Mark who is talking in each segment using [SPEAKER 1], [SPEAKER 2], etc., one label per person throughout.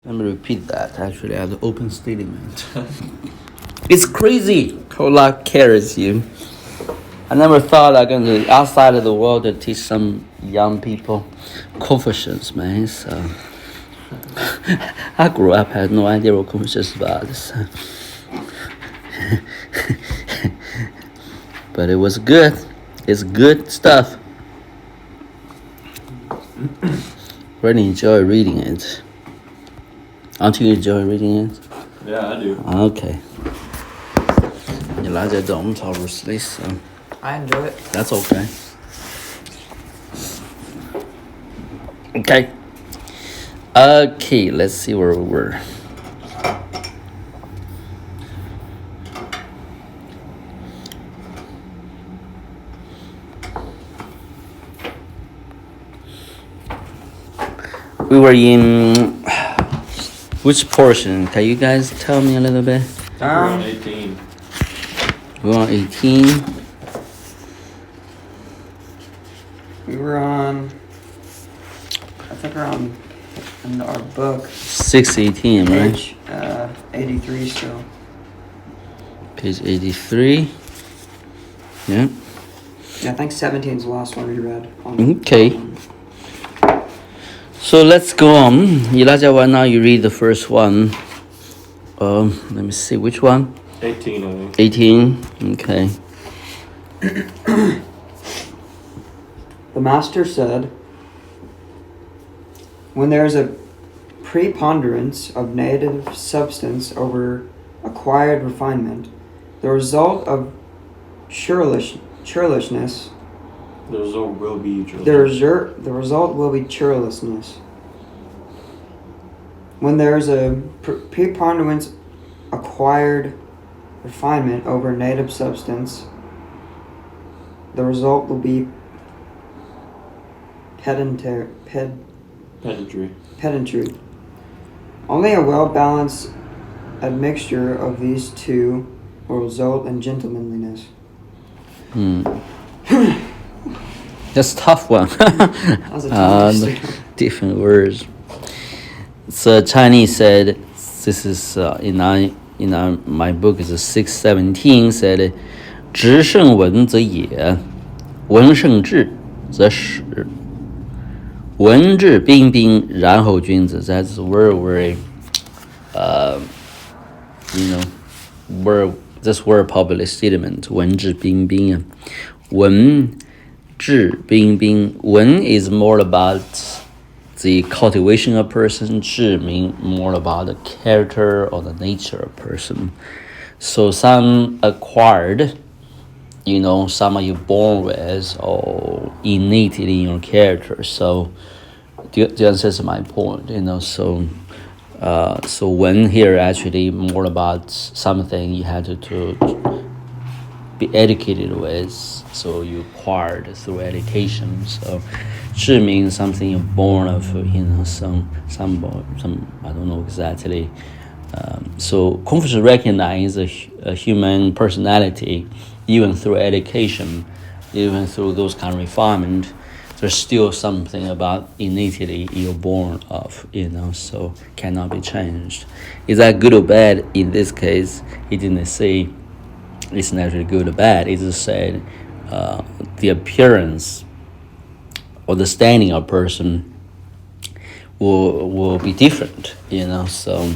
[SPEAKER 1] Let me repeat that actually as an open statement. It's crazy how luck carries you. I never thought I'm going to outside of the world to teach some young people Confucius, man. So I grew up, had no idea what Confucius was. But it was good. It's good stuff. Really enjoy reading it. Don't you enjoy reading it?
[SPEAKER 2] Yeah, I do.
[SPEAKER 1] Okay. 你了解这种超入 so
[SPEAKER 3] I enjoy it.
[SPEAKER 1] that's okay. Okay, let's see where we were. We were in which portion? Can you guys tell me a little bit?
[SPEAKER 2] We're on 18.
[SPEAKER 1] We're on 18.
[SPEAKER 3] We were on, I think we're on in our book,
[SPEAKER 1] 618, right?
[SPEAKER 3] page 83 still.
[SPEAKER 1] Page 83. Yeah.
[SPEAKER 3] Yeah, I think 17 is the last one we read.
[SPEAKER 1] Okay. So let's go on. Elijah, now you read the first one. Let me see, which one?
[SPEAKER 2] 18, I think.
[SPEAKER 1] 18. Okay.
[SPEAKER 3] The master said, when there is a preponderance of native substance over acquired refinement, the result of churlishness.
[SPEAKER 2] The result will be churlishness.
[SPEAKER 3] The result will be churlishness. When there is a preponderance acquired refinement over native substance, the result will be pedantry. Only a well-balanced admixture of these two will result in gentlemanliness.
[SPEAKER 1] That's a tough one.
[SPEAKER 3] That was a tough
[SPEAKER 1] different words. So Chinese said, this is in my book is 617 said, 直胜文则也，文胜智则始，文质彬彬，然后君子。That's very this word popular statement. 文质彬彬，文质彬彬。文 is more about the cultivation of a person. 智 mean more about the character or the nature of a person. So some acquired, some are you born with or innately in your character. So do you understand my point? So when here actually more about something you had to be educated with, so you acquired through education. So 智 means something you're born of, some I don't know exactly. So Confucius recognized a human personality even through education, even through those kind of refinement. There's still something about innately you're born of, so cannot be changed. Is that good or bad? In this case, he didn't say it's naturally good or bad. He just said the appearance or the standing of a person will be different, so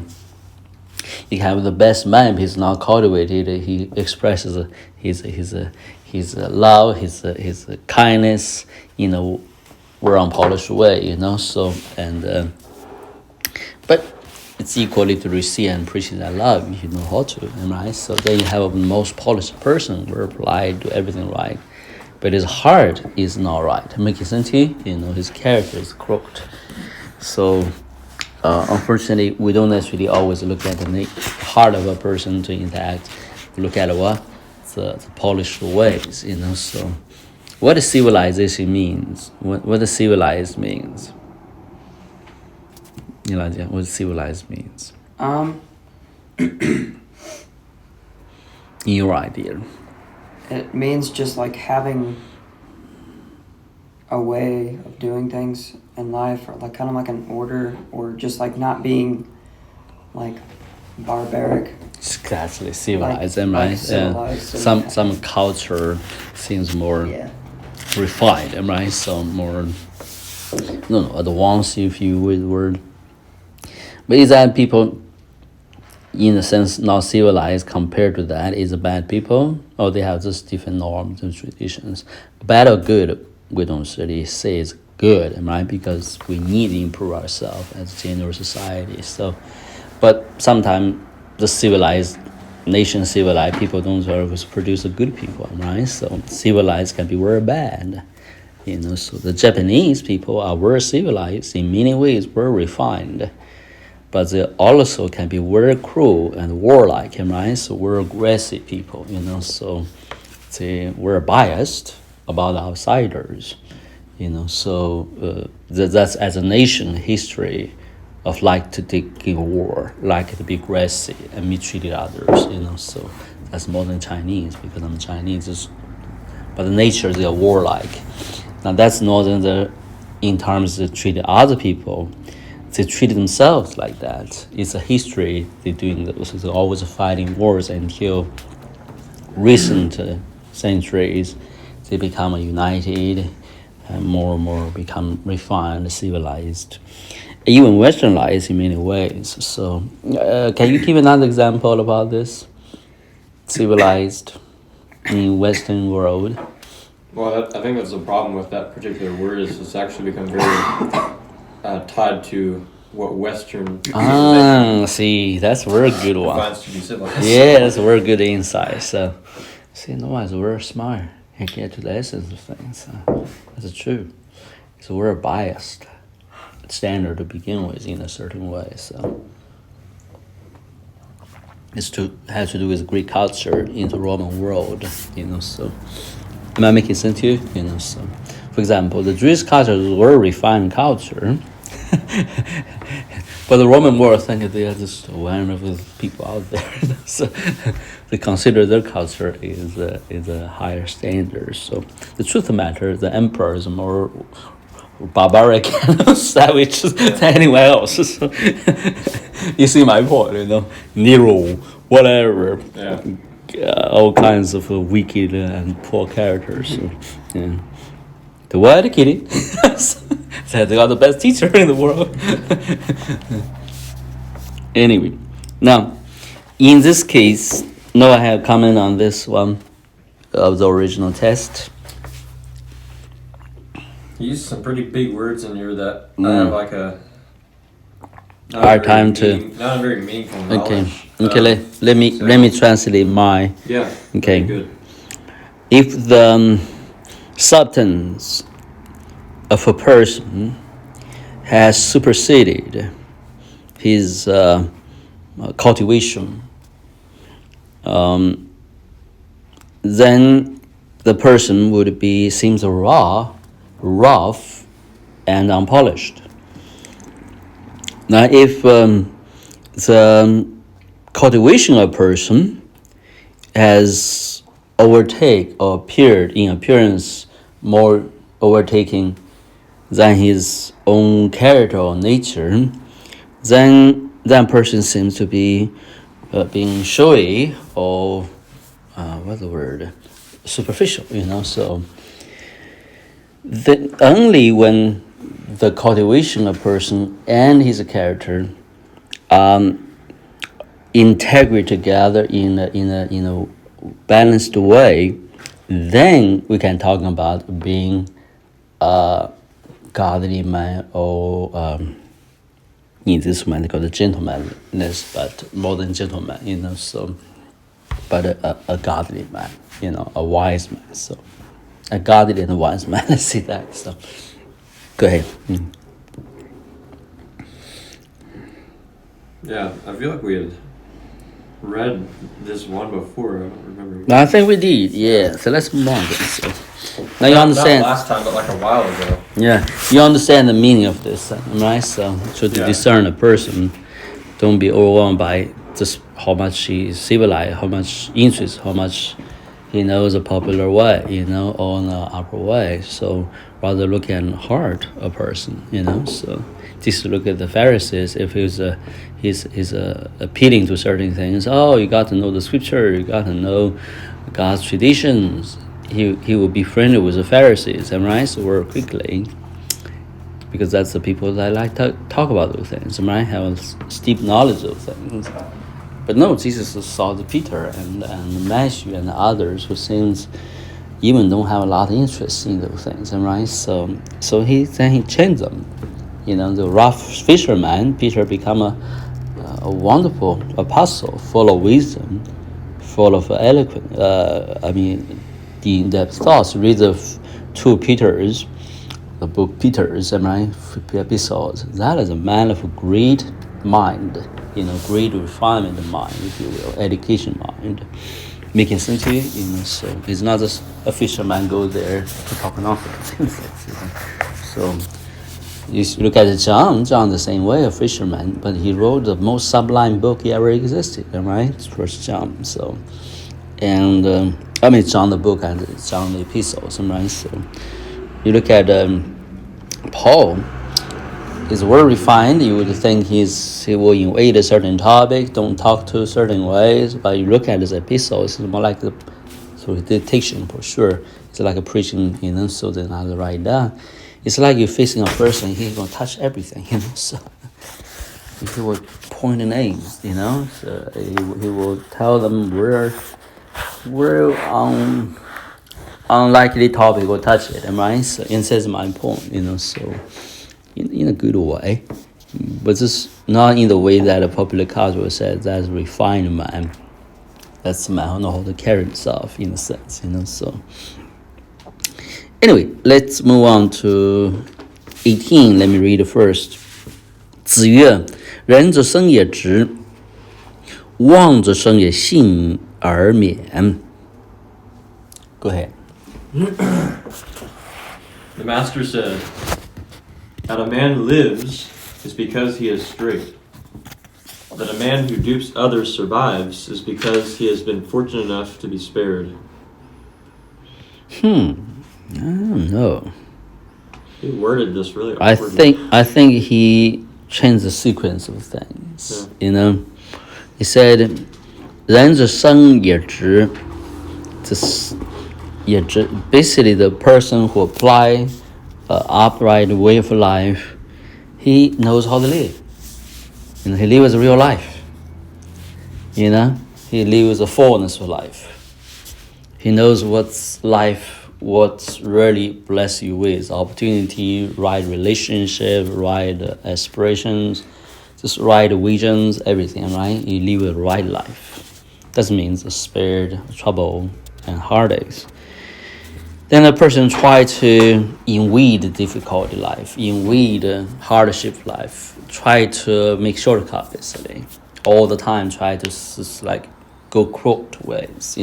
[SPEAKER 1] you have the best man, he's not cultivated, he expresses his love, his kindness, we're unpolished way, so but it's equally to receive and appreciate that love if you know how to, right? So then you have a most polished person, we're applied to everything right, but his heart is not right. Making sense to you? His character is crooked. So unfortunately, we don't necessarily always look at the heart of a person to interact. Look at what the polished ways, So, what does civilization means? What does civilized means? What civilized means? In your idea.
[SPEAKER 3] It means just like having a way of doing things in life, or like kind of like an order, or just like not being like barbaric.
[SPEAKER 1] Exactly, civilized,
[SPEAKER 3] Like
[SPEAKER 1] right?
[SPEAKER 3] civilized, so
[SPEAKER 1] Some culture seems more
[SPEAKER 3] Yeah.
[SPEAKER 1] refined, right? So more, no, advanced, if you would word. But is that people, in a sense, not civilized compared to that, is bad people, or they have just different norms and traditions? Bad or good, we don't really say it's good, right? Because we need to improve ourselves as a general society. So, but sometimes the civilized nation, civilized people don't always produce a good people, right? So civilized can be very bad. So the Japanese people are very civilized in many ways, very refined, but they also can be very cruel and warlike, right? So we're aggressive people, so they were biased about outsiders, so that's as a nation history of like to take in war, like to be aggressive and mistreat others, so that's more than Chinese, because I'm Chinese, but the nature they are warlike. Now that's not in terms of treating other people, they treat themselves like that. It's a history they're doing those. They're always fighting wars until recent centuries they become united and more become refined, civilized, even westernized in many ways. So can you give another example about this? Civilized in Western world?
[SPEAKER 2] Well, I think that's the problem with that particular word is it's actually become very tied to what Western
[SPEAKER 1] See, that's a very good one.
[SPEAKER 2] defines to be civilized.
[SPEAKER 1] Yeah, that's a very good insight. So, see, no one's very smart and get to the essence of things. That's true. So we're biased standard to begin with in a certain way. So has to do with Greek culture in the Roman world. So am I making sense to you? So, for example, the Jewish culture is a very refined culture. But the Roman world, I think they are just wonderful people out there. So they consider their culture is a higher standard. So the truth of the matter, the emperor is more barbaric and savage than anywhere else. So you see my point, Nero, whatever, all kinds of wicked and poor characters. So, yeah. They were educated. Said they are the best teacher in the world. Anyway, now, in this case, I have comment on this one of the original test.
[SPEAKER 2] You used some pretty big words in here that I have like a
[SPEAKER 1] hard time to.
[SPEAKER 2] Not a very meaningful knowledge.
[SPEAKER 1] Okay. Let me translate my.
[SPEAKER 2] Yeah.
[SPEAKER 1] Okay.
[SPEAKER 2] Good.
[SPEAKER 1] If the substance of a person has superseded his cultivation, then the person would seems rough and unpolished. Now, if the cultivation of a person has overtake or appeared in appearance more overtaking than his own character or nature, then that person seems to be being showy or what's the word? Superficial, So only when the cultivation of a person and his character integrate together in a balanced way, then we can talk about being a godly man, or in this man they call it gentlemanness, but more than gentleman, so but a godly man, a wise man. So a godly and a wise man, let's see that. So go ahead.
[SPEAKER 2] Yeah, I feel like we had read this one before. I don't remember.
[SPEAKER 1] No, I think we did. Yeah. So let's move on. So now you understand.
[SPEAKER 2] Not last time, but like a while ago.
[SPEAKER 1] Yeah, you understand the meaning of this, right? So to discern a person, don't be overwhelmed by just how much he is civilized, how much interest, how much he knows a popular way, or an upper way. So rather look at heart a person, So just look at the Pharisees. If he's appealing to certain things. Oh, you got to know the scripture. You got to know God's traditions. He will be friendly with the Pharisees, and right, so very quickly, because that's the people that like to talk about those things, right? Have steep knowledge of things. But no, Jesus saw the Peter and Matthew and others who seems even don't have a lot of interest in those things, right? So he changed them. The rough fisherman, Peter, become a wonderful apostle, full of wisdom, full of eloquent. The in-depth thoughts. Read the 2 Peters, the book Peters, right? Epistles. That is a man of great mind, great refinement of mind, if you will, education mind. Making sense to you? So it's not just a fisherman go there to talk nonsense. So you look at John the same way, a fisherman, but he wrote the most sublime book he ever existed, right? First John. So, and John the book and John the epistles, right? So you look at Paul. He's well refined. You would think he will invade a certain topic, don't talk to certain ways. But you look at his epistles, it's more like the dictation for sure. It's like a preaching, so they're not right down. It's like you're facing a person, he's gonna touch everything, So he will point an aim, So he will tell them where unlikely topic will touch it, right? So it says my point, So in a good way, but just not in the way that a popular culture says that's refined man. That's the man who knows how to carry himself in a sense, So anyway, let's move on to 18. Let me read it first. 子曰：人之生也直，望之生也信而免。Go ahead.
[SPEAKER 2] The master said, that a man lives is because he is straight. That a man who dupes others survives is because he has been fortunate enough to be spared.
[SPEAKER 1] I don't know.
[SPEAKER 2] He worded this really
[SPEAKER 1] awkwardly. I think he changed the sequence of things. Yeah. He said, 人之生也直. Basically, the person who apply upright way of life, he knows how to live. He lives a real life. He lives a fullness of life. He knows what's really bless you with opportunity, right relationship, right aspirations, just right visions, everything, right? You live a right life. That means spared trouble and heartaches. Then a person try to invade difficulty life, invade hardship life, try to make shortcut basically. All the time try to just go crooked ways,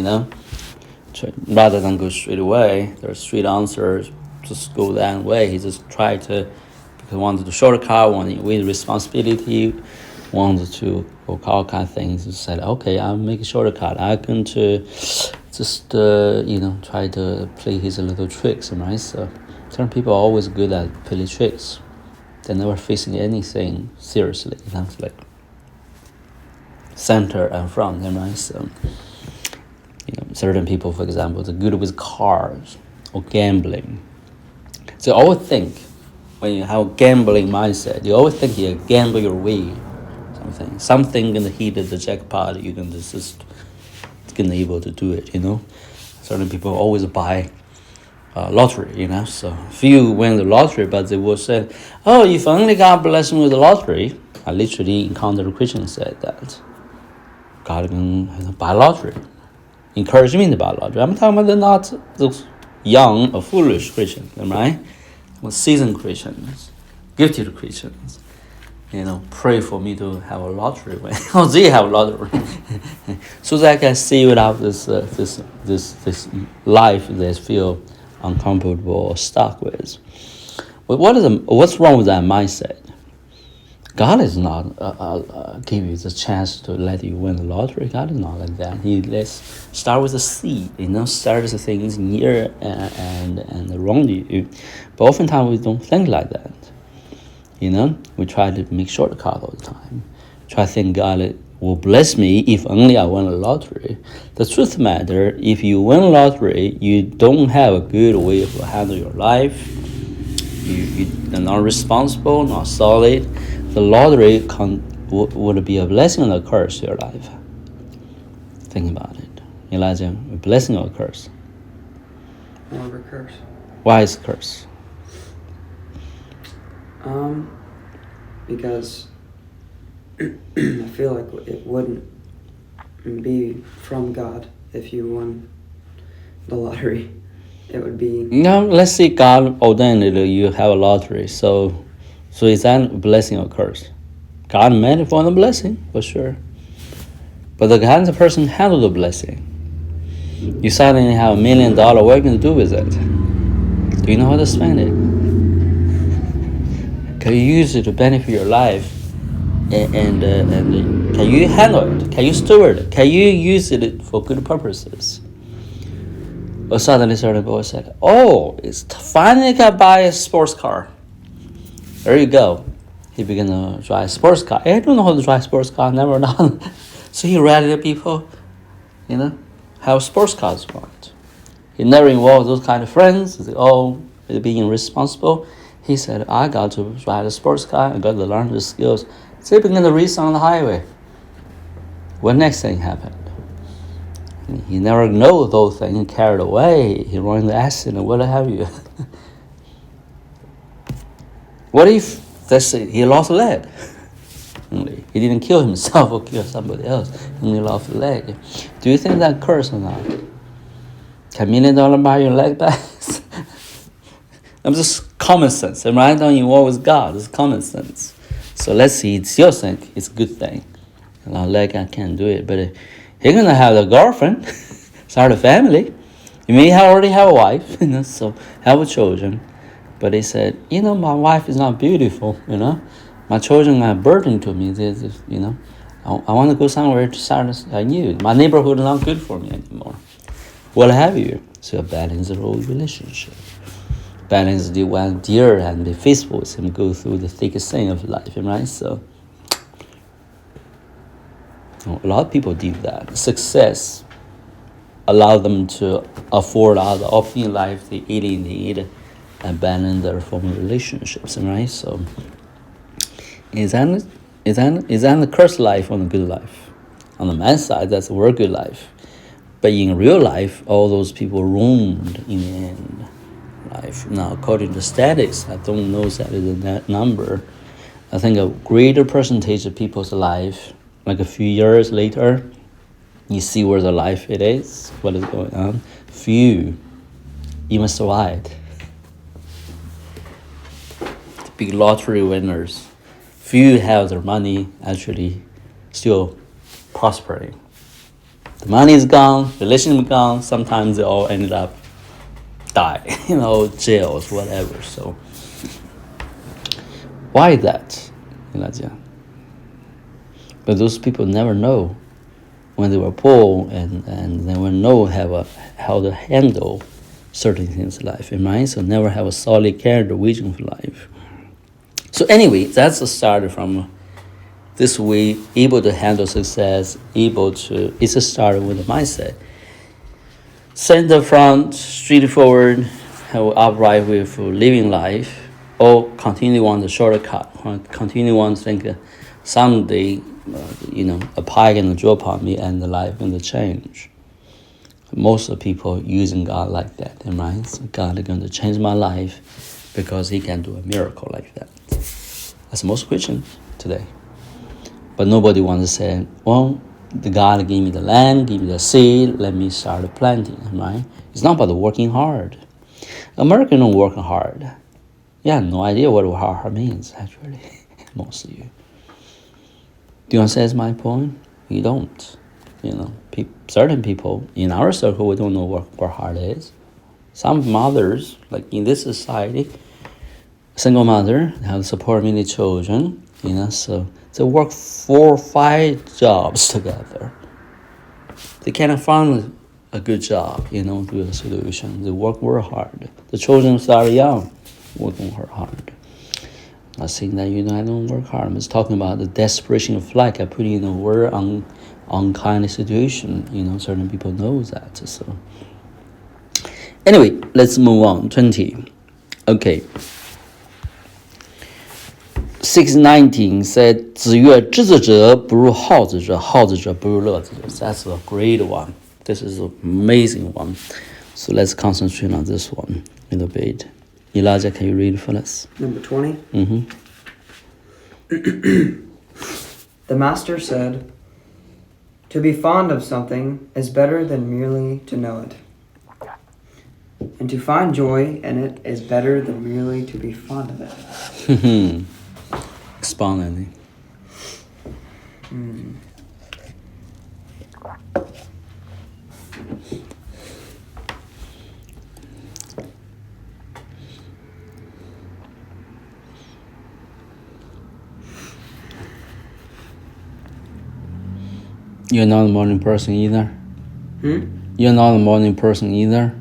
[SPEAKER 1] Rather than go straight away, there's straight answers, just go that way. He just tried to, because he wanted to shortcut, wanted to invade responsibility, wanted to go all kind of things. He said, okay, I'll make a shortcut. I'm going to just, try to play his little tricks, right? So certain people are always good at playing tricks. They're never facing anything seriously, like center and front, right? So, certain people, for example, they're good with cars or gambling. So always think, when you have a gambling mindset, you always think you gamble your way. Something gonna hit the jackpot, you're gonna just gonna able to do it, Certain people always buy lottery, So few win the lottery, but they will say, oh, if only God bless me with the lottery. I literally encountered a Christian said that. God can buy lottery. Encourage me to buy lottery. I'm talking about not those young or foolish Christians, right? Seasoned Christians, gifted Christians. Pray for me to have a lottery win. Oh, they have a lottery, so that I can see without this life they feel uncomfortable or stuck with. But what's wrong with that mindset? God is not give you the chance to let you win the lottery. God is not like that. He lets start with a seed. Start with the things near and around you. But oftentimes we don't think like that. We try to make shortcut all the time. try to think God will bless me if only I win a lottery. The truth matter, if you win a lottery, you don't have a good way of handle your life. You are not responsible, not solid. The lottery would be a blessing or a curse to your life. Think about it. Elijah, a blessing or a curse?
[SPEAKER 3] More of a curse.
[SPEAKER 1] Why is it a curse?
[SPEAKER 3] Because I feel like it wouldn't be from God if you won the lottery. It would be...
[SPEAKER 1] No, let's say God ordained it, you have a lottery. So is that a blessing or a curse? God meant it for a blessing, for sure. But the kind of person handle the blessing. You suddenly have $1 million, what are you going to do with it? Do you know how to spend it? Can you use it to benefit your life? And can you handle it? Can you steward it? Can you use it for good purposes? Or suddenly certain boy said, oh, it's finally can buy a sports car. There you go. He began to drive a sports car. I don't know how to drive a sports car, never done. So he rallied people, have sports cars want. He never involved those kind of friends. They're being irresponsible. He said, I got to drive a sports car. I got to learn the skills. So he began to race on the highway. What next thing happened? He never know those things, carried away. He ran the accident, what have you. What if he lost a leg? He didn't kill himself or kill somebody else. He only lost a leg. Do you think that curse or not? Can $1 million buy your leg back? I'm just common sense. And I don't involve with God. It's common sense. So let's see. It's your think. It's a good thing. Like I can't do it, but you're gonna have a girlfriend, start a family. You may already have a wife, so have children. But he said, my wife is not beautiful. My children are a burden to me. I want to go somewhere to start new. My neighborhood is not good for me anymore. What have you? So balance the whole relationship. Balance the one dear and be faithful with him, go through the thickest thing of life, right? So a lot of people did that. Success allowed them to afford all the opportunity in life they really need and balance their former relationships, right? So is that a cursed life or a good life? On the man's side, that's a very good life. But in real life, all those people ruined in the end. Life. Now, according to statistics, I don't know exactly the number. I think a greater percentage of people's life, like a few years later, you see where the life it is, what is going on. Few even survived. The big lottery winners, few have their money actually still prospering. The money is gone, relationship gone. Sometimes they all ended up die, jails, whatever. So why that, Elijah? But those people never know when they were poor and they will know how to handle certain things in life, right? So never have a solid character vision for life. So anyway, that's the start from this way, able to handle success, it's a start with a mindset. Center front, straightforward, have upright way for living life, or continue on the shortcut, continue on to think someday, a pie can drop on me and the life going to change. Most of the people using God like that, right? So God is going to change my life because he can do a miracle like that. That's most Christians today. But nobody wants to say, well, the God gave me the land, give me the seed, let me start planting, right? It's not about working hard. Americans don't work hard. You have no idea what hard means, actually, most of you. Do you understand my point? You don't. Certain people in our circle, we don't know what hard is. Some mothers, like in this society, single mother, have to support many children, so they work 4 or 5 jobs together. They cannot find a good job, do a solution. They work very hard. The children start young, working hard. Not saying that I don't work hard. I'm just talking about the desperation of life. I put in a word on kind of situation. Certain people know that. So anyway, let's move on. 20. Okay. 619 said, 子曰，知之者不如好之者，好之者不如乐之者. That's a great one. This is an amazing one. So let's concentrate on this one a little bit. Elijah, can you read for us?
[SPEAKER 3] Number 20.
[SPEAKER 1] Mm-hmm.
[SPEAKER 3] The master said, to be fond of something is better than merely to know it. And to find joy in it is better than merely to be fond of it.
[SPEAKER 1] Expound on it. You're not a morning person either? You're not a morning person either?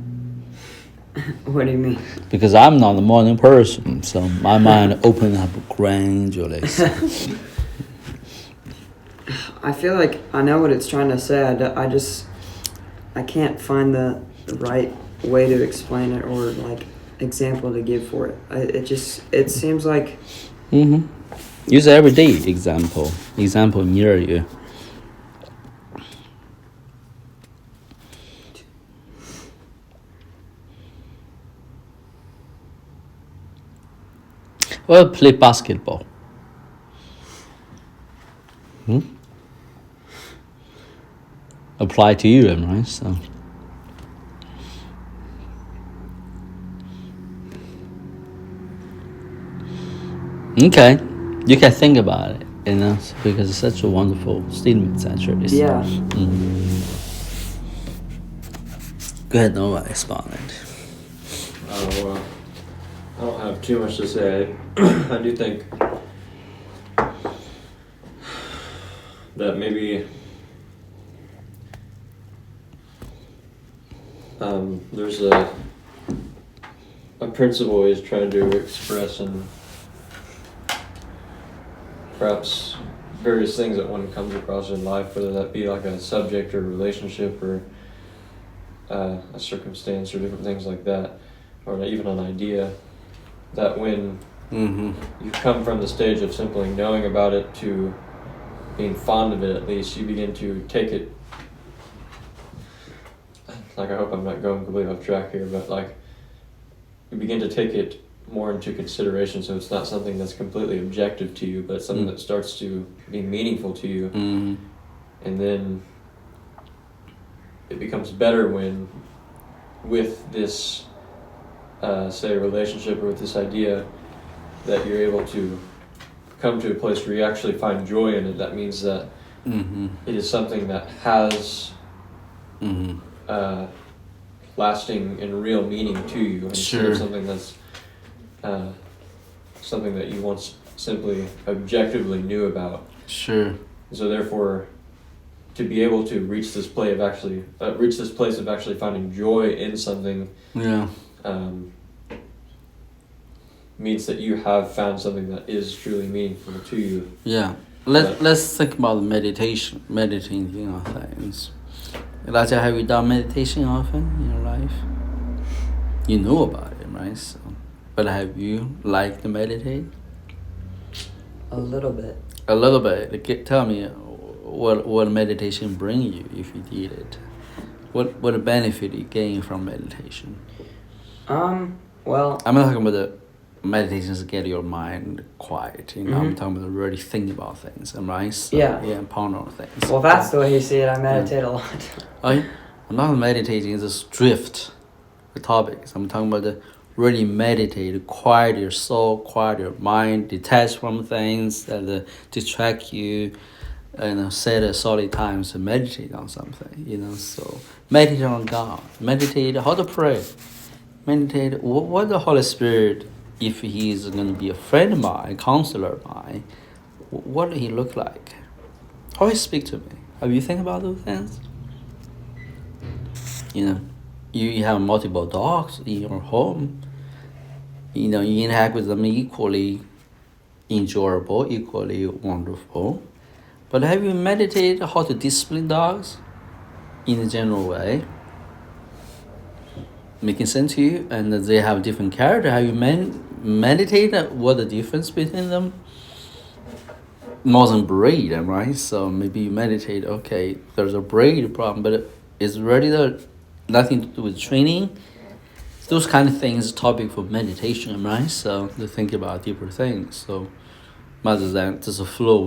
[SPEAKER 3] What do you mean?
[SPEAKER 1] Because I'm not a morning person, so my mind opened up gradually.
[SPEAKER 3] I feel like I know what it's trying to say. I can't find the right way to explain it or like example to give for it. It seems like.
[SPEAKER 1] Use everyday example. Example near you. Well, play basketball. Apply to you, right? So. Okay, you can think about it, because it's such a wonderful statement, actually. So.
[SPEAKER 3] Yeah.
[SPEAKER 1] Go ahead, Noah, expound it.
[SPEAKER 2] I don't have too much to say. I do think that maybe there's a principle he's trying to express in perhaps various things that one comes across in life, whether that be like a subject or relationship or a circumstance or different things like that, or even an idea, that when you come from the stage of simply knowing about it to being fond of it, at least you begin to take it, like, I hope I'm not going completely off track here, but like you begin to take it more into consideration, so it's not something that's completely objective to you, but something that starts to be meaningful to you. And then it becomes better when with this say a relationship or with this idea that you're able to come to a place where you actually find joy in it. That means that it is something that has lasting and real meaning to you, instead of something that's something that you once simply objectively knew about.
[SPEAKER 1] Sure.
[SPEAKER 2] So therefore, to be able to reach this place of actually finding joy in something, means that you have found something that is truly meaningful to you.
[SPEAKER 1] Yeah. Let's think about meditating on things. Elijah, have you done meditation often in your life? You know about it, right? So, but have you liked to meditate?
[SPEAKER 3] A little bit.
[SPEAKER 1] A little bit. Tell me, what meditation bring you if you did it? What benefit you gain from meditation?
[SPEAKER 3] Well,
[SPEAKER 1] I'm not talking about the meditation to get your mind quiet. I'm talking about really thinking about things, right? So, yeah, ponder on things.
[SPEAKER 3] Well, that's the way you see it. I meditate a lot.
[SPEAKER 1] I'm not meditating, it's just drift the topics. I'm talking about the really meditate, quiet your soul, quiet your mind, detach from things that distract you, set a solid time to meditate on something, so meditate on God, meditate how to pray, meditate what the Holy Spirit, if he's going to be a friend of mine, counselor of mine, what do he look like? How he speak to me? Have you think about those things? You have multiple dogs in your home. You interact with them equally. enjoyable, equally wonderful. But have you meditated how to discipline dogs in a general way? Making sense to you? And they have different character. Have you meditated what the difference between them? More than breed, right? So maybe you meditate, okay, there's a breed problem, but it's really nothing to do with training. Those kind of things topic for meditation, right? So to think about deeper things. So rather than just flow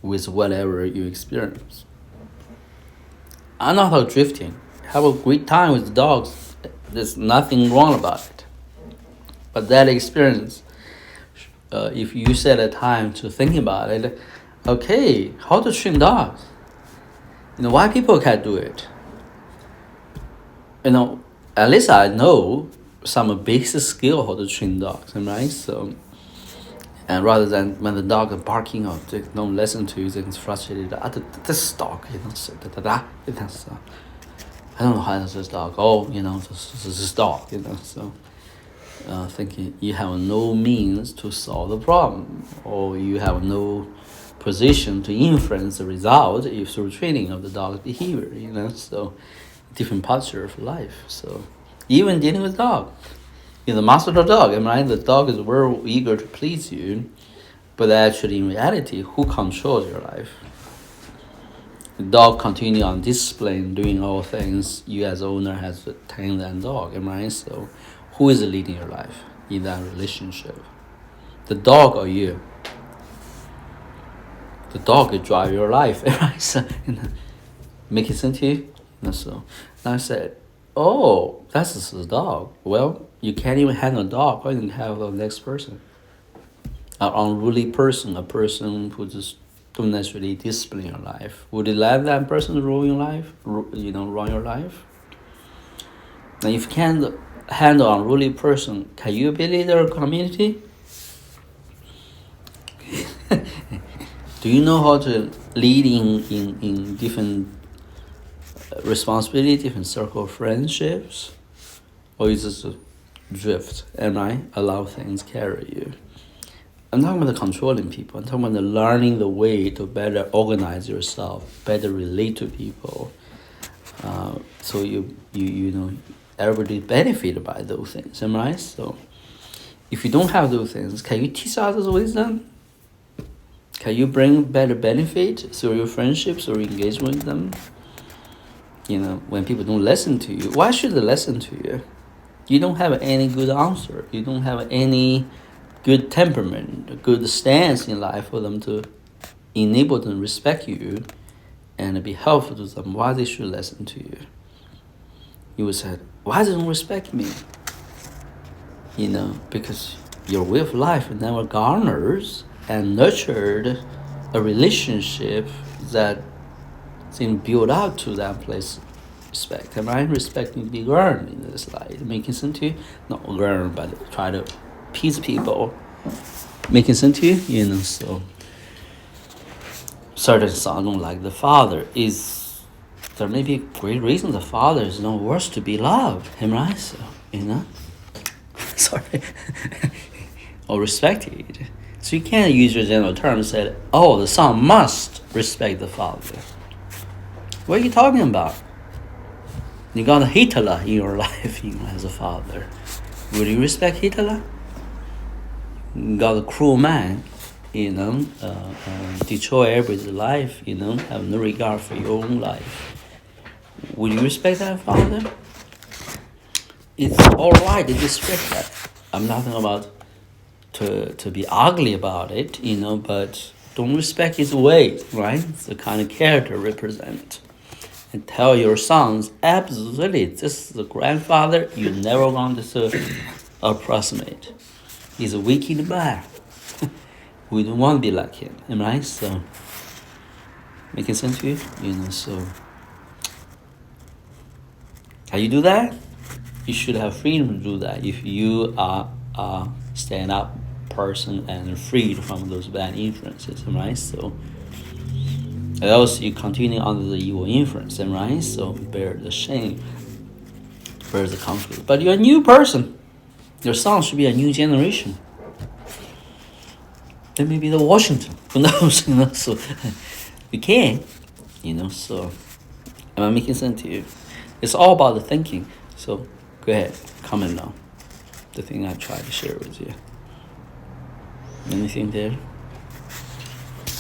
[SPEAKER 1] with whatever you experience. I'm not about drifting. Have a great time with the dogs. There's nothing wrong about it. But that experience, if you set a time to think about it, okay, how to train dogs? Why people can't do it? At least I know some basic skill how to train dogs, right? So, and rather than when the dog is barking or they don't listen to you, they get frustrated. This dog, so I don't know how does this dog. Oh, this dog, so. Thinking you have no means to solve the problem, or you have no position to influence the result if through training of the dog's behavior, so different posture of life. So even dealing with dog, the master of the dog, right? The dog is very eager to please you, but actually in reality, who controls your life? The dog continue on discipline, doing all things. You as owner has to tame that dog, right? So who is leading your life in that relationship? The dog or you? The dog will drive your life, right? So, make it sense to you? So I said, oh, that's just the dog. Well, you can't even handle a dog. Why don't you have the next person? An unruly person, a person who just don't necessarily discipline your life. Would you let that person ruin your life? Run your life? Now, if you can't handle an unruly person, can you be leader of community? Do you know how to lead in different responsibility, different circle of friendships? Or you just drift and allow things carry you? I'm talking about the controlling people. I'm talking about the learning the way to better organize yourself, better relate to people. So everybody benefit by those things, right? So if you don't have those things, can you teach others wisdom? Can you bring better benefit through your friendships or engagement with them? When people don't listen to you, why should they listen to you? You don't have any good answer. You don't have any good temperament, good stance in life for them to enable them to respect you and be helpful to them. Why they should listen to you? You would say, why they don't respect me? Because your way of life never garners and nurtured a relationship that seems built out to that place. Respect, respect need to be earned in this life. Making sense to you? Not earn, but try to please people. Making sense to you? So certain sons don't like the father. There may be great reasons the father is not worth to be loved, right? So, sorry, or respected. So you can't use your general term and say, oh, the son must respect the father. What are you talking about? You got a Hitler in your life, as a father. Will you respect Hitler? You got a cruel man, destroy everybody's life, have no regard for your own life. Will you respect that father? It's all right to disrespect that. I'm not talking about to be ugly about it, but don't respect his ways, right? It's the kind of character represent. And tell your sons, absolutely, this is the grandfather you're never going to approximate. He's a wicked man. We don't want to be like him, right? So, making sense to you? So, can you do that? You should have freedom to do that if you are a stand-up person and freed from those bad influences, right? So, else you continue under the evil influence, right? So bear the shame, bear the conflict. But you're a new person. Your son should be a new generation. Then maybe the Washington. Who knows? So we can, So am I making sense to you? It's all about the thinking. So go ahead, comment now. The thing I tried to share with you. Anything there?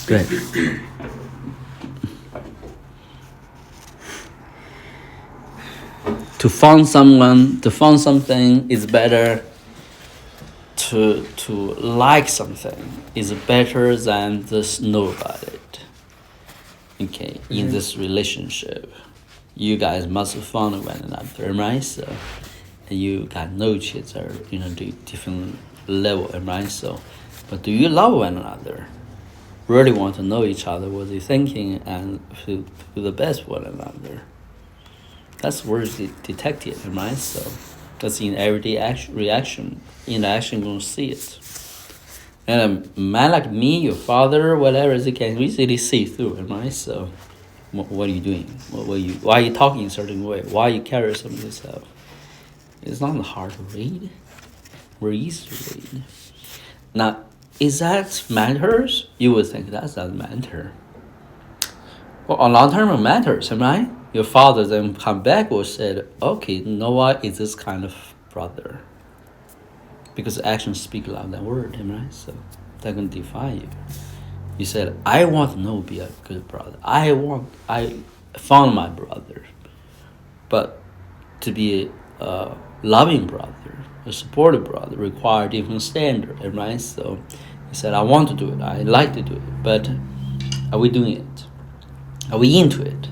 [SPEAKER 1] Go ahead. To find something is better. To like something is better than just know about it. Okay, in this relationship, you guys must find one another, right? So you got know each other, different level, right? So, but do you love one another? Really want to know each other, what they're thinking, and do the best for one another. That's where it's detected, right? So that's in everyday interaction, you're going to see it. And a man like me, your father, whatever, they can easily see through it, right? So what are you doing? Why are you talking in a certain way? Why you carry some of this stuff? It's not hard to read. We're easy to read. Now, is that matters? You would think that doesn't matter. Well, on long term it matters, right? Your father then come back and said, okay, you know what? Is this kind of brother? Because actions speak louder than words, right? So that can define you. You said, I want to be a good brother. I found my brother. But to be a loving brother, a supportive brother, require different standard, right? So he said, I want to do it. I like to do it. But are we doing it? Are we into it?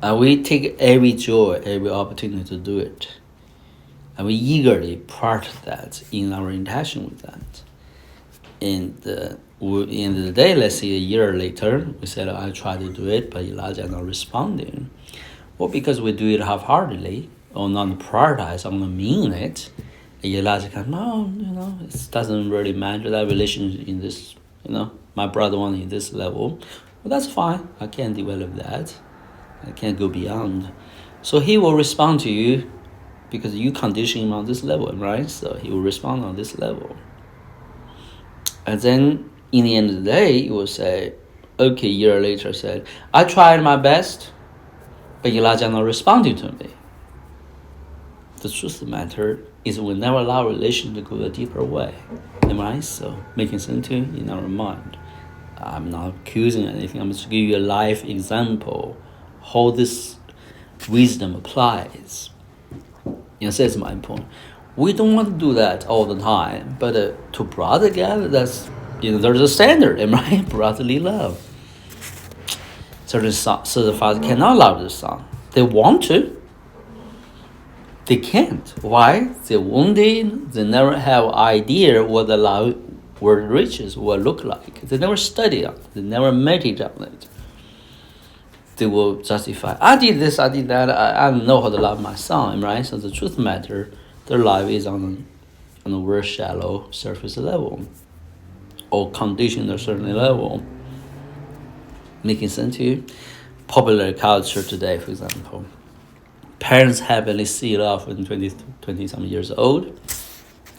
[SPEAKER 1] Are we take every joy, every opportunity to do it? Are we eagerly part of that in our interaction with that? And in the day, let's say a year later, we said, I try to do it, but Elijah not responding. Well, because we do it half-heartedly or not prioritize, I'm not mean it. And Elijah can, no, it doesn't really matter that relationship in this, my brother wants in this level. Well, that's fine. I can develop that. I can't go beyond. So he will respond to you because you condition him on this level, right? So he will respond on this level. And then in the end of the day, he will say, okay, a year later said, I tried my best, but Elijah not responding to me. The truth of the matter is we never allow relation to go a deeper way. Am I? So making sense to you in our mind. I'm not accusing anything. I'm just giving you a life example how this wisdom applies. That's my point. We don't want to do that all the time, but to brother together, that's there's a standard, right? Brotherly love. So the father cannot love the son. They want to. They can't. Why? They're wounded. They never have idea what the love, where it reaches, what it look like. They never study on it. They never meditate on it. They will justify, I did this, I did that, I don't know how to love my son, right? So the truth matter, their life is on a very shallow surface level or conditioned at a certain level. Making sense to you? Popular culture today, for example, parents happily see it off when 20 some years old.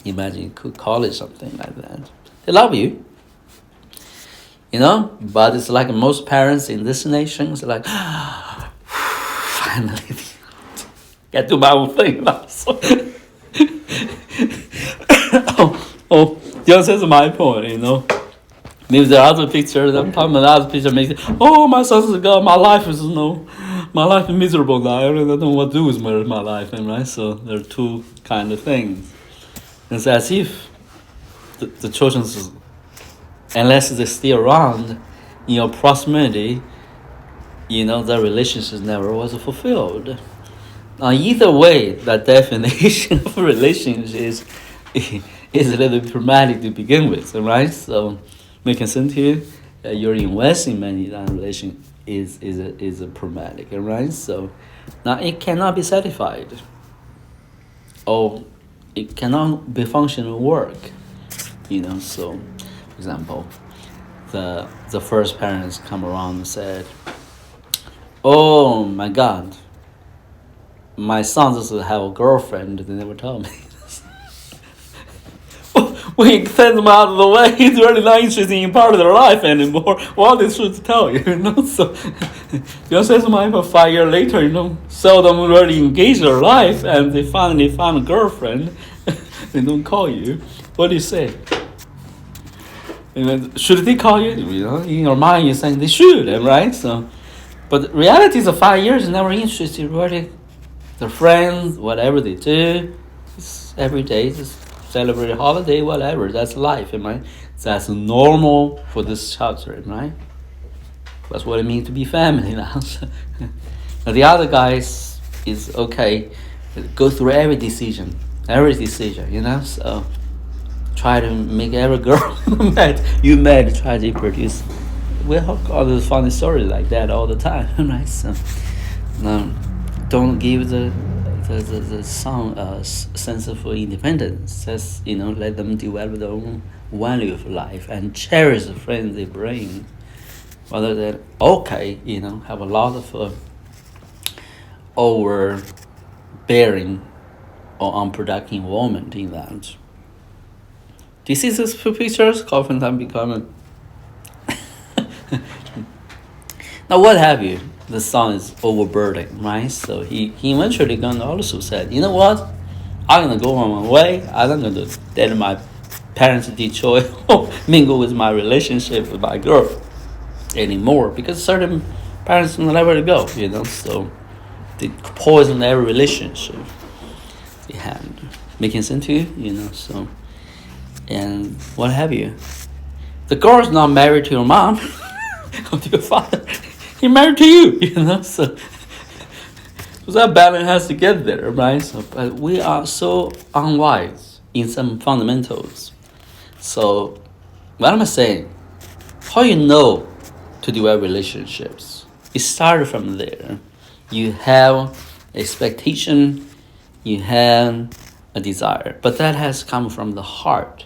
[SPEAKER 1] Imagine you could college, something like that. They love you. But it's like most parents in this nation, it's like, finally, get to my own thing now. So this is my point, Maybe there are other pictures, I'm talking about other picture makes it, my son's God, my life is, my life is miserable now, I really don't know what to do with my life, right? So there are two kind of things. It's as if the children's, unless they're still around in your proximity, the relationship never was fulfilled. Now, either way, that definition of relationship is a little bit problematic to begin with, right? So, making sense here, you're investing money in that relation is a problematic, right? So, now it cannot be satisfied, or it cannot be functional work, So, for example, the first parents come around and said, oh my God, my son doesn't have a girlfriend. They never told me. we send them out of the way, it's really not interested in part of their life anymore. What they should tell you, So you send them out for 5 years later, seldom really engage their life, and they finally found a girlfriend. They don't call you. What do you say? Should they call you? In your mind, you're saying they should, right? So, but reality is, 5 years never interested really. Their friends, whatever they do, it's every day, just celebrate a holiday, whatever. That's life, right? That's normal for this chapter, right? That's what it means to be family now. Now the other guys is okay. Go through every decision, So try to make every girl you met try to produce. We have all those funny stories like that all the time, right? So don't give the son a sense of independence. Just let them develop their own value of life and cherish the friends they bring. Rather than have a lot of overbearing or unproductive involvement in that. Do you see these pictures? Oftentimes becoming. Now, what have you? The son is overburdened, right? So he eventually gonna also said, you know what? I'm gonna go on my way. I'm not gonna let my parents destroy or mingle with my relationship with my girl anymore, because certain parents don't know where to go, So they poison every relationship they had. Making sense to you, So and what have you? The girl is not married to your mom or to your father. He married to you, So that balance has to get there, right? So, but we are so unwise in some fundamentals. So, what am I saying? How you know to develop relationships? It started from there. You have expectation, you have a desire, but that has come from the heart.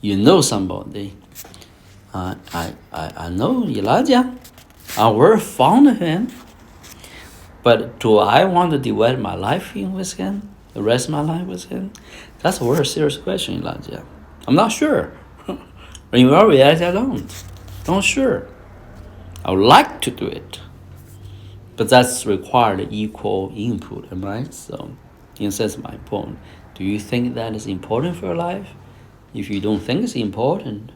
[SPEAKER 1] You know somebody. I know Elijah. I'm very fond of him. But do I want to devote my life with him? The rest of my life with him? That's a very serious question, Elijah. I'm not sure. In reality, I don't. Not sure. I would like to do it. But that's required equal input, right? So, in a sense, my point. Do you think that is important for your life? If you don't think it's important,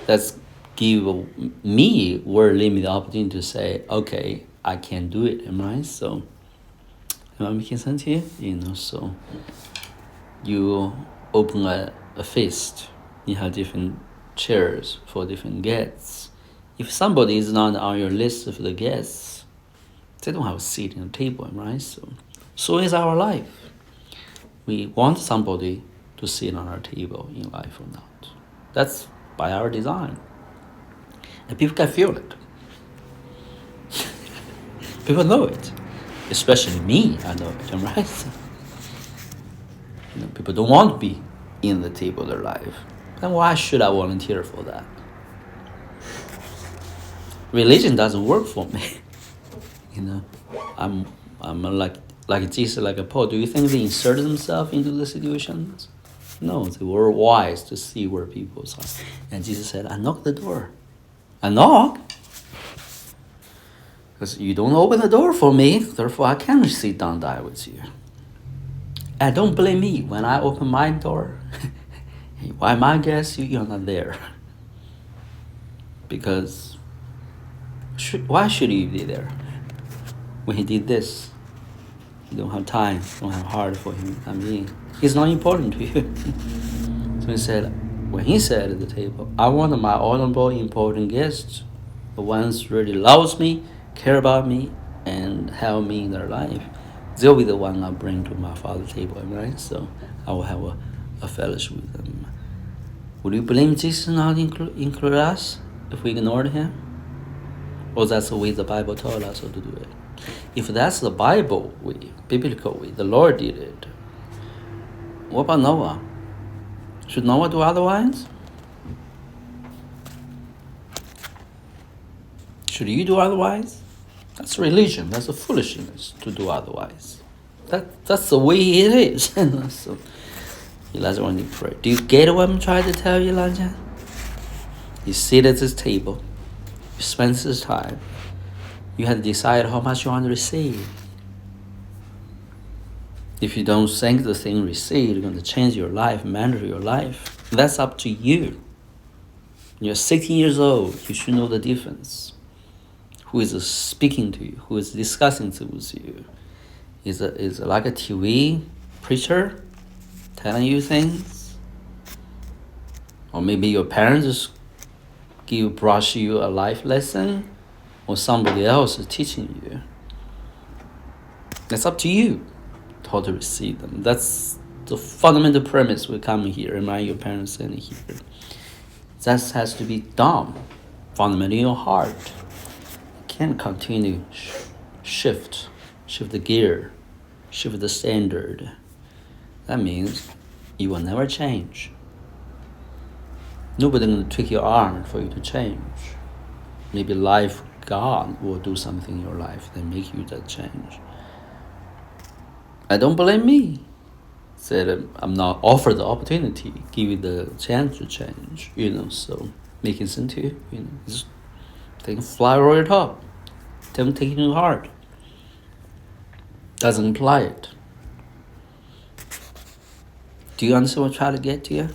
[SPEAKER 1] that's give me very limited opportunity to say, okay, I can do it, right? So, am I making sense here? So you open a feast, you have different chairs for different guests. If somebody is not on your list of the guests, they don't have a seat at the table, right? So is our life. We want somebody to sit on our table in life or not. That's by our design. And people can feel it. People know it. Especially me, I know it, right? So, people don't want to be in the table of their life. Then why should I volunteer for that? Religion doesn't work for me. I'm like Jesus, like a Paul. Do you think they inserted themselves into the situations? No, they were wise to see where people are. And Jesus said, I knock the door. I knock. Because you don't open the door for me, therefore I can't sit down and die with you. And don't blame me when I open my door. Why my guess you're not there? Because why should you be there? When he did this, you don't have time, don't have heart for him. He's not important to you. So when he said at the table, I want my honorable, important guests, the ones who really loves me, care about me, and help me in their life. They'll be the one I bring to my Father's table, right? So I will have a fellowship with them. Would you blame Jesus not include us if we ignored him? Or that's the way the Bible told us to do it? If that's the Bible way, biblical way, the Lord did it. What about Noah? Should Noah do otherwise? Should you do otherwise? That's religion. That's a foolishness to do otherwise. That's the way it is. So That's when you pray. Do you get what I'm trying to tell you, Lanjian? You sit at this table, you spend this time, you have to decide how much you want to receive. If you don't think the thing received is going to change your life, mentor your life, that's up to you. You're 16 years old, you should know the difference. Who is speaking to you? Who is discussing with you? Is it like a TV preacher telling you things? Or maybe your parents just brush you a life lesson, or somebody else is teaching you. It's up to you how to receive them. That's the fundamental premise we come here, remind your parents in here. That has to be done fundamentally in your heart. You can't continue shift the gear, shift the standard. That means you will never change. Nobody's going to tweak your arm for you to change. Maybe life, God will do something in your life that make you that change. I don't blame me. Said I'm not offered the opportunity, give you the chance to change, so making sense to you, just take a fly over your top. Don't take it to heart. Doesn't imply it. Do you understand what I'm trying to get to you?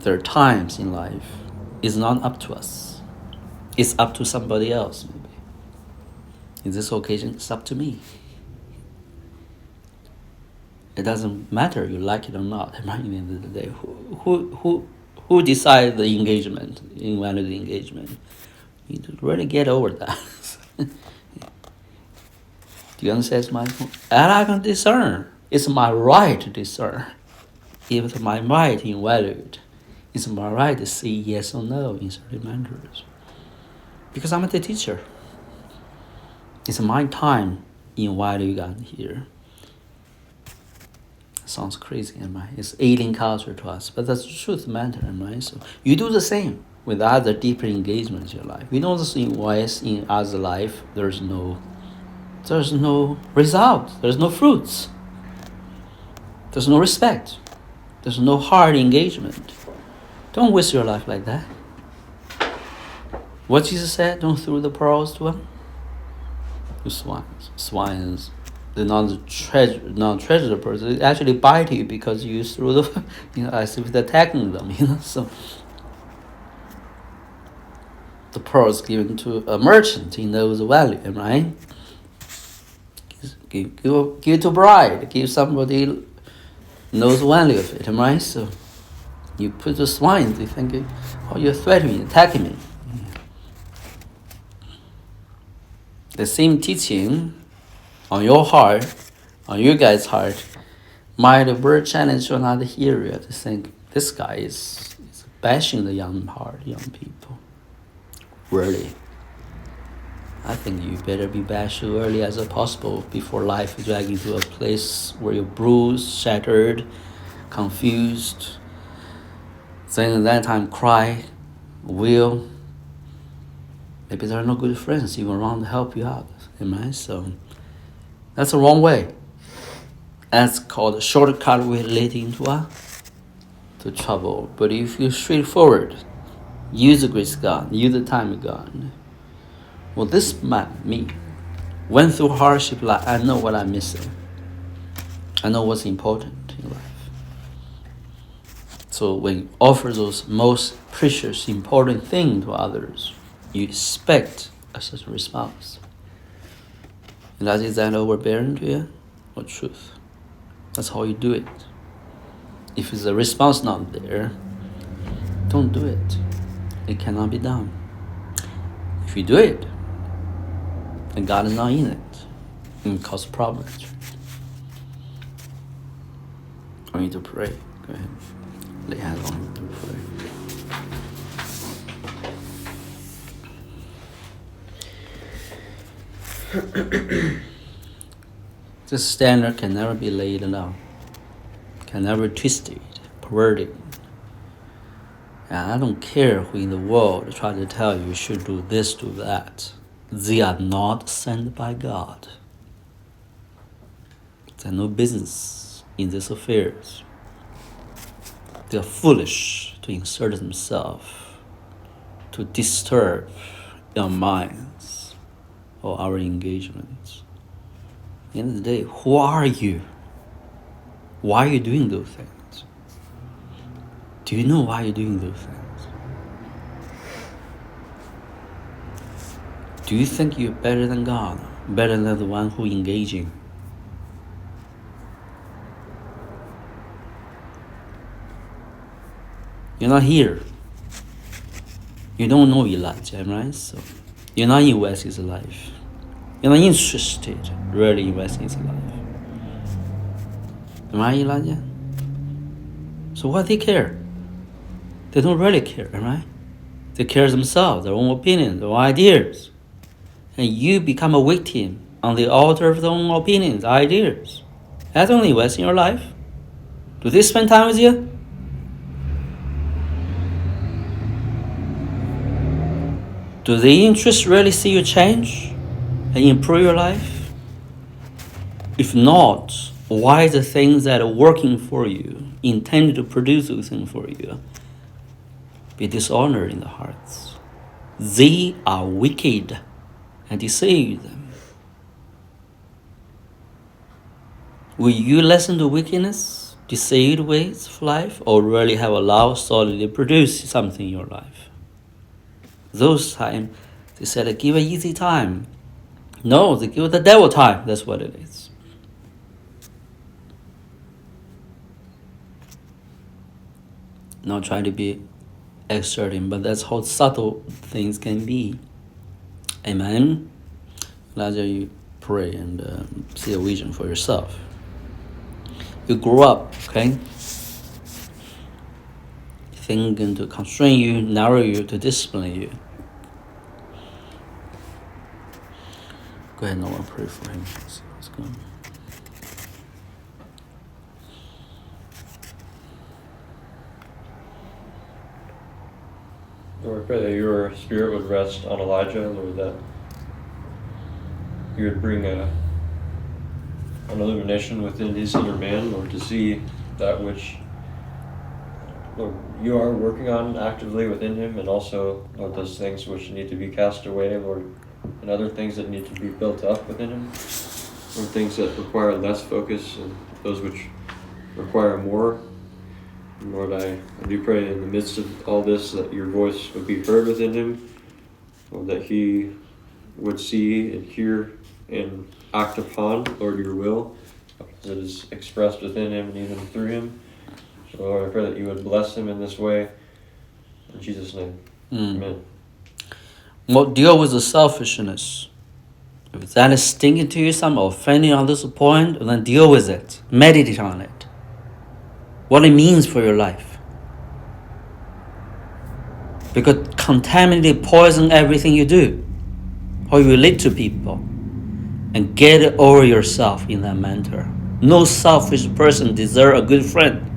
[SPEAKER 1] There are times in life it's not up to us. It's up to somebody else, maybe. In this occasion, it's up to me. It doesn't matter you like it or not. At the end of the day, who decides the engagement, invalid engagement? You need to really get over that. Do you understand my point? And I can discern. It's my right to discern. If it's my right invalid, it's my right to say yes or no in certain matters. Because I'm the teacher. It's my time invalid here. Sounds crazy, am I? It's alien culture to us, but that's the truth matter, am I? So you do the same with other deeper engagements in your life. We know this in ways in other life, there's no result, there's no fruits, there's no respect, there's no hard engagement. Don't waste your life like that. What Jesus said, don't throw the pearls to them. The swines. They're not treasure person. They actually bite you because you threw the, as if they're attacking them, So the pearls given to a merchant, he knows the value, right? Give to bride, give somebody knows the value of it, right? So you put the swine, they think, you're threatening me, attacking me. The same teaching on your heart, on your guy's heart, might very challenge to another area to think this guy is bashing the young people. Really. I think you better be bashed as early as possible before life drags you to a place where you're bruised, shattered, confused. Then at that time cry, wail. Maybe there are no good friends even around to help you out. Amen? So that's the wrong way. That's called a shortcut way leading to trouble. But if you're straightforward, use the grace of God, use the time of God. Well, this man, me, went through hardship like I know what I'm missing. I know what's important in life. So when you offer those most precious, important things to others, you expect a certain response. And is that overbearing to you? Or truth? That's how you do it. If the response not there, don't do it. It cannot be done. If you do it, and God is not in it, it will cause problems. I need to pray. Go ahead. Lay hands on you to pray. This standard can never be laid down, can never be twisted, perverted. And I don't care who in the world try to tell you should do this, do that. They are not sent by God. They have no business in these affairs. They are foolish to insert themselves, to disturb our minds or our engagements. At the end of the day, who are you? Why are you doing those things? Do you know why you're doing those things? Do you think you're better than God? Better than the one who engaging? You're not here. You don't know Elijah, right? So you're not investing his life. You're not interested really investing his life. Am I Elijah? So what they care? They don't really care, right? They care themselves, their own opinions, their own ideas. And you become a victim on the altar of their own opinions, ideas. That's only invest in your life. Do they spend time with you? Do the interests really see you change and improve your life? If not, why the things that are working for you, intended to produce those things for you, be dishonored in the hearts? They are wicked and deceive them. Will you listen to wickedness, deceived ways of life, or really have allowed solidly produce something in your life? Those times, they said, give an easy time. No, they give the devil time. That's what it is. Not trying to be exerting, but that's how subtle things can be. Amen. Elijah, you pray and see a vision for yourself. You grow up, okay? Thinking to constrain you, narrow you, to discipline you. Go ahead, Noah, pray for him. Let's see what's going on.
[SPEAKER 2] Lord, I pray that your spirit would rest on Elijah, Lord, that you would bring an illumination within his inner man, Lord, to see that which, Lord, you are working on actively within him, and also, Lord, those things which need to be cast away, Lord, and other things that need to be built up within him, Lord, things that require less focus and those which require more. And Lord, I do pray in the midst of all this that your voice would be heard within him, Lord, that he would see and hear and act upon, Lord, your will, as it is expressed within him and even through him. So Lord, I pray that you would bless him in this way. In Jesus' name, amen.
[SPEAKER 1] Well, deal with the selfishness. If that is stinging to you, some offending on this point, then deal with it. Meditate on it. What it means for your life. Because contaminated poison everything you do. How you relate to people. And get it over yourself in that manner. No selfish person deserves a good friend.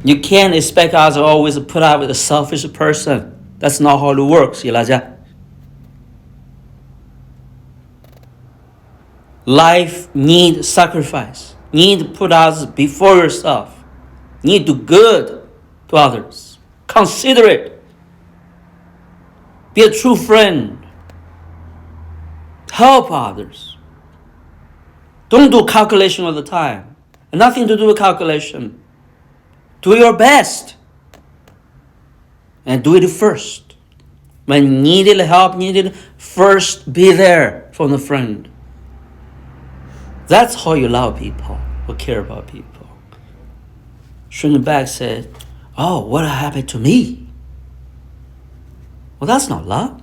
[SPEAKER 1] You can't expect us to always put up with a selfish person. That's not how it works, Elijah. Life needs sacrifice. Need to put us before yourself. Need to do good to others. Consider it. Be a true friend. Help others. Don't do calculation all the time. Nothing to do with calculation. Do your best. And do it first. When needed help, first be there for the friend. That's how you love people or care about people. Schoenberg said, oh, what happened to me? Well, that's not love.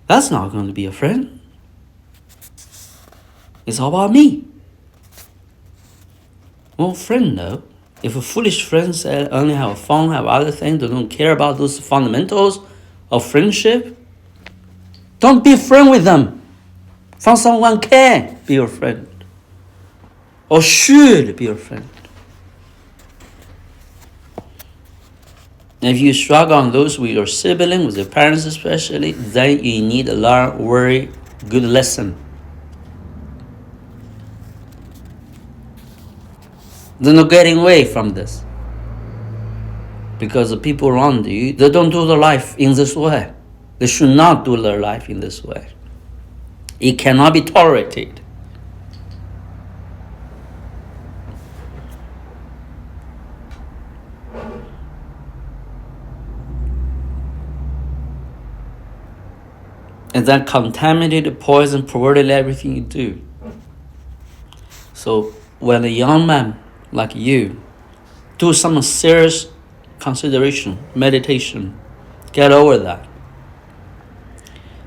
[SPEAKER 1] That's not going to be a friend. It's all about me. Well, friend, no. If a foolish friend said only have fun, have other things, they don't care about those fundamentals of friendship, don't be friend with them. Find someone can be your friend. Or should be your friend. If you struggle on those with your sibling, with your parents especially, then you need to learn very good lesson. There's no getting away from this. Because the people around you, they don't do their life in this way. They should not do their life in this way. It cannot be tolerated. And that contaminated, poison, perverted everything you do. So when a young man like you do some serious consideration, meditation, get over that.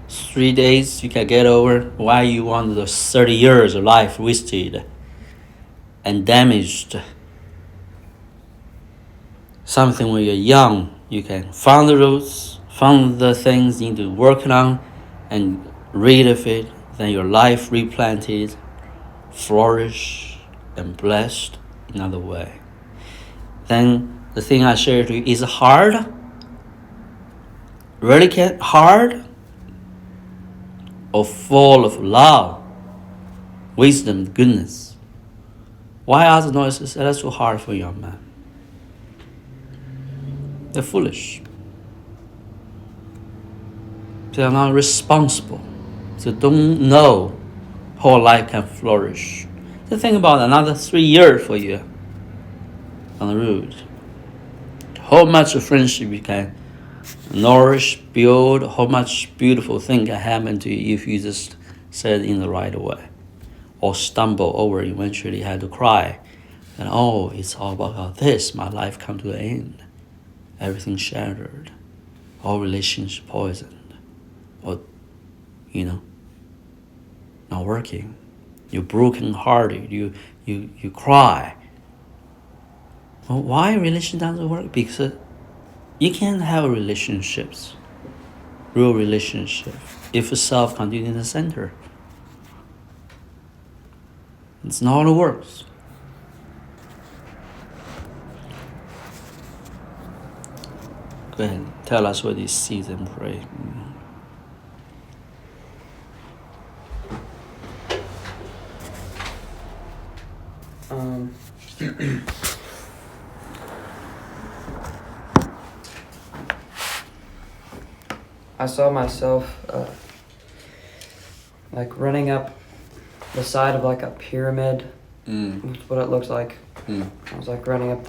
[SPEAKER 1] 3 days you can get over why you want the 30 years of life wasted and damaged. Something when you're young, you can find the roots, find the things you need to work on, and rid of it, then your life replanted, flourish, and blessed in another way. Then the thing I share to you is hard, really hard, or full of love, wisdom, goodness. Why other noises? That's too hard for a young man. They're foolish. They are not responsible. They don't know how life can flourish. So think about another 3 years for you on the road. How much friendship you can nourish, build, how much beautiful thing can happen to you if you just said in the right way. Or stumble over, eventually had to cry. And oh, it's all about this, my life come to an end. Everything shattered. All relations poisoned. Or, not working. You're broken-hearted. You cry. Well, why relation doesn't work? Because you can't have relationships, real relationship, if self continues in the center. It's not how it works. Go ahead, tell us what you see and pray.
[SPEAKER 3] I saw myself like running up the side of like a pyramid. That's what it looks like. I was like running up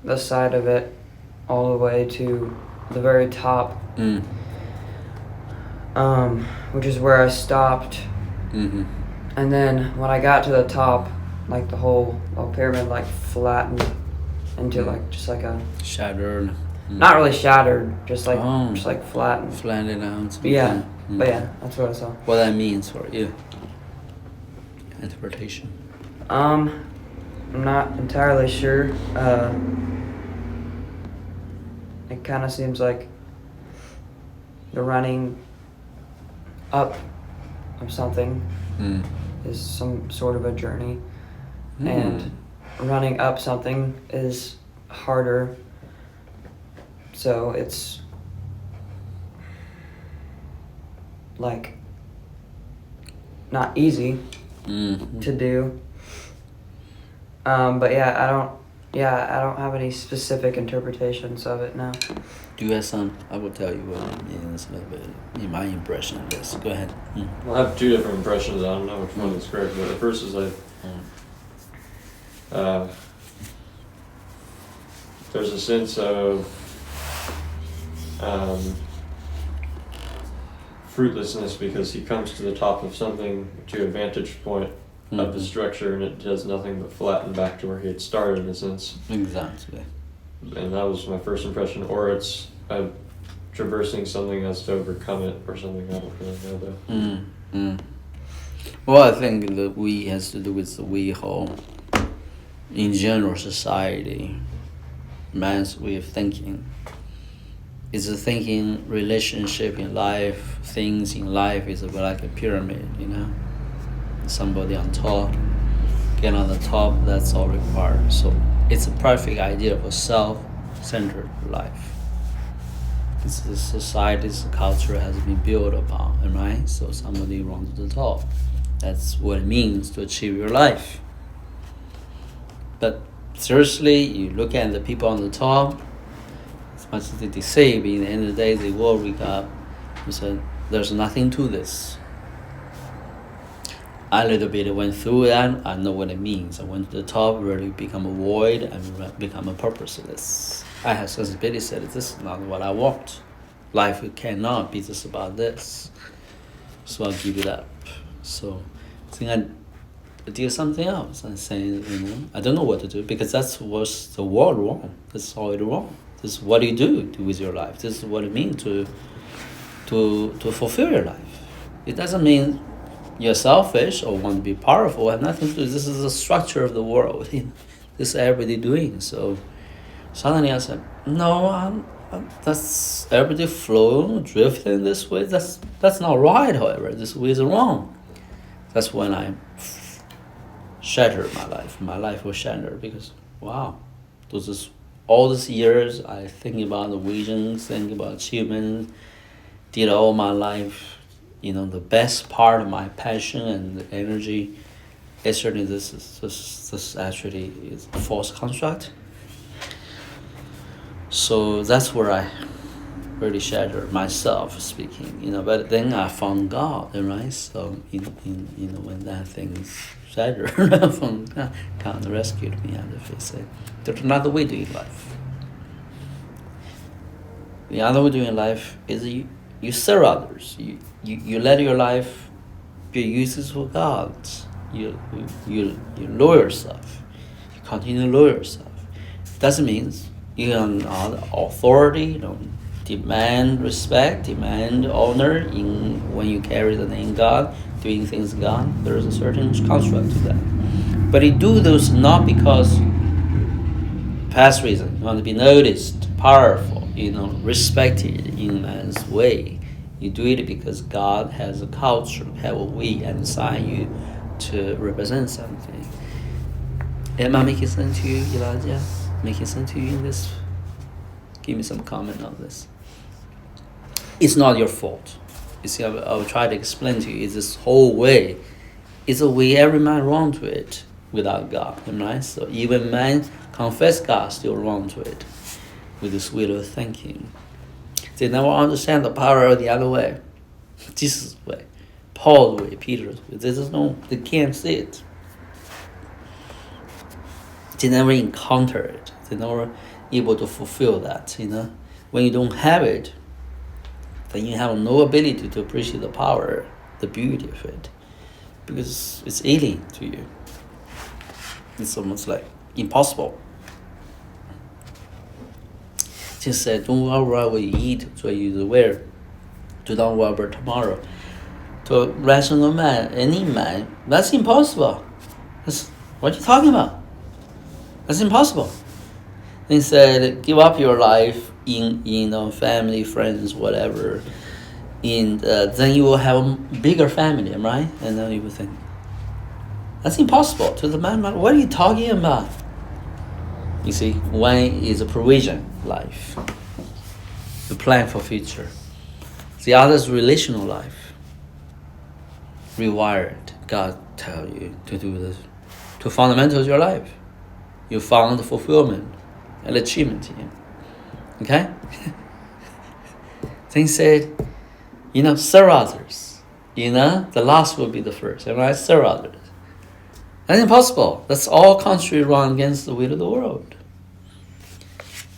[SPEAKER 3] the side of it all the way to the very top, which is where I stopped. And then when I got to the top, like the whole pyramid like flattened into like just like a
[SPEAKER 1] Shattered.
[SPEAKER 3] not really shattered, just like flattened.
[SPEAKER 1] Flattened out.
[SPEAKER 3] Yeah, but yeah, that's what I saw.
[SPEAKER 1] What that means for you? Interpretation.
[SPEAKER 3] I'm not entirely sure. It kind of seems like the running up of something is some sort of a journey, and running up something is harder. So it's like not easy to do. But yeah, I don't have any specific interpretations of it now.
[SPEAKER 1] Do you have some? I will tell you what it means a little bit. In my impression of this. Go ahead.
[SPEAKER 2] Well, I have two different impressions. I don't know which one is correct, but the first is like there's a sense of fruitlessness because he comes to the top of something, to a vantage point of the structure, and it does nothing but flatten back to where he had started in a sense.
[SPEAKER 1] Exactly.
[SPEAKER 2] And that was my first impression. Or it's traversing something has to overcome it or something. I don't really know though.
[SPEAKER 1] Well, I think the we has to do with the we whole, in general society, man's way of thinking. It's a thinking relationship in life, things in life is like a pyramid, Somebody on top, get on the top, that's all required. So it's a perfect idea for self, centered life. It's the society's culture has been built upon, right? So somebody runs to the top. That's what it means to achieve your life. But seriously, you look at the people on the top, as much as they say, but in the end of the day, they will wake up and say, there's nothing to this. I a little bit went through that, I know what it means. I went to the top, really become a void, and become a purposeless. I have sensibility said, this is not what I want. Life cannot be just about this. So I'll give it up. So I think I did something else. I'm saying, I don't know what to do, because that's what's the world wrong. That's all it wrong. This is what you do with your life. This is what it means to fulfill your life. It doesn't mean you're selfish or want to be powerful. It has nothing to do. This is the structure of the world. This is everybody doing. So suddenly I said, no, that's everybody flowing, drifting this way. That's not right. However, this way is wrong. That's when I shattered my life. My life was shattered because wow, all these years I think about the visions, think about achievements, did all my life. The best part of my passion and the energy. Certainly, this actually is a false construct. So that's where I really shattered myself speaking. But then I found God, right? So when that thing's shattered, I found God kind of rescued me out of it. Say, there's another way to life. The other way to life is you serve others. You let your life be used for God. You lower yourself. You continue to lower yourself. Doesn't mean you don't have authority. You don't demand respect, demand honor when you carry the name God, doing things God. There is a certain construct to that. But you do those not because past reason. You want to be noticed, powerful, respected in man's way. You do it because God has a culture, have a way, and assign you to represent something. Am I making sense to you, Elijah? Making sense to you in this? Give me some comment on this. It's not your fault. You see, I will try to explain to you. It's this whole way. It's a way every man wrong to it without God, right? So even man confess God, still wrong to it with this way of thinking. They never understand the power of the other way. Jesus' way, Paul's way, Peter's way. They can't see it. They never encounter it. They never able to fulfill that. When you don't have it, then you have no ability to appreciate the power, the beauty of it, because it's alien to you. It's almost like impossible. Jesus said, don't worry about what you eat, so you wear. Do not worry about tomorrow. To a rational man, any man, that's impossible. What are you talking about? That's impossible. He said, give up your life in family, friends, whatever. And then you will have a bigger family, right? And then you will think, that's impossible. To the man, what are you talking about? You see, one is a provision life, the plan for future. The other is relational life. Rewired. God tell you to do this. To fundamentals your life. You found fulfillment and achievement in it. Okay? Then he said, serve others. The last will be the first. Right? Serve others. That's impossible. That's all contrary run against the will of the world.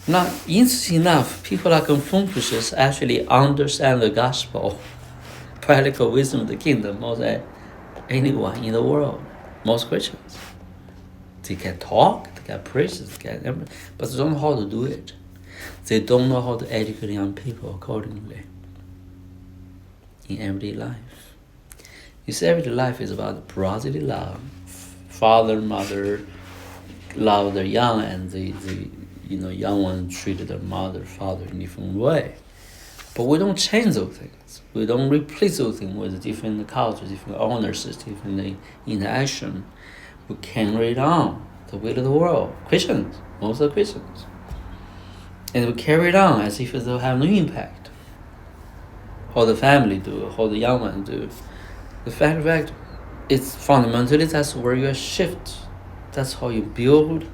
[SPEAKER 1] Now, interesting enough, people like Confucius actually understand the gospel, practical wisdom of the kingdom more than anyone in the world. Most Christians. They can talk, they can preach, but they don't know how to do it. They don't know how to educate young people accordingly in everyday life. You see, everyday life is about brotherly love. Father, mother love their young, and the young ones treated their mother, father in a different way. But we don't change those things. We don't replace those things with different cultures, different honors, different interaction. We carry it on the way of the world. Christians, most are Christians. And we carry it on as if it will have no impact. How the family do, how the young ones do. The fact, it's fundamentally that's where you shift. That's how you build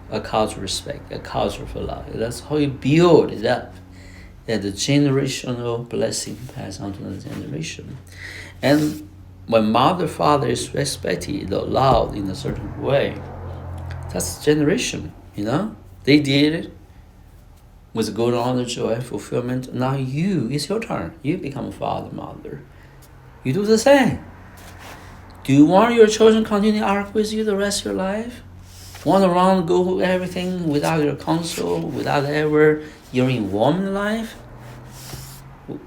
[SPEAKER 1] a culture of respect, a culture for love. That's how you build it up. And the generational blessing pass on to the generation. And when mother, father is respected or loved in a certain way, that's generation, They did it with good honor, joy, fulfillment. Now it's your turn. You become a father, mother. You do the same. Do you want your children to continue to argue with you the rest of your life? Want to run, go everything without your counsel, without ever your involvement in life?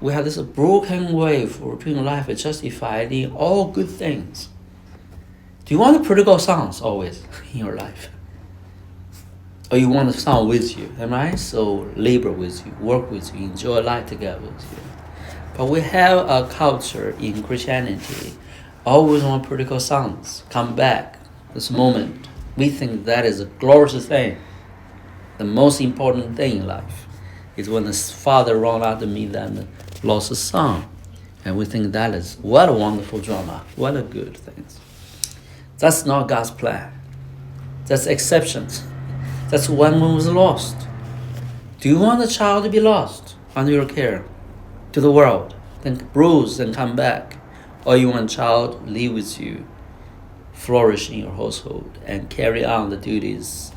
[SPEAKER 1] We have this broken way for doing life justified in all good things. Do you want the prodigal sons always in your life? Or you want the son with you, am I? So labor with you, work with you, enjoy life together with you. But we have a culture in Christianity, always want prodigal sons come back. This moment, we think that is a glorious thing. The most important thing in life is when the father run out to meet and lost a son. And we think that is, what a wonderful drama, what a good thing. That's not God's plan. That's exceptions. That's when one was lost. Do you want the child to be lost under your care to the world, then bruise and come back? Or you want a child to live with you, flourish in your household, and carry on the duties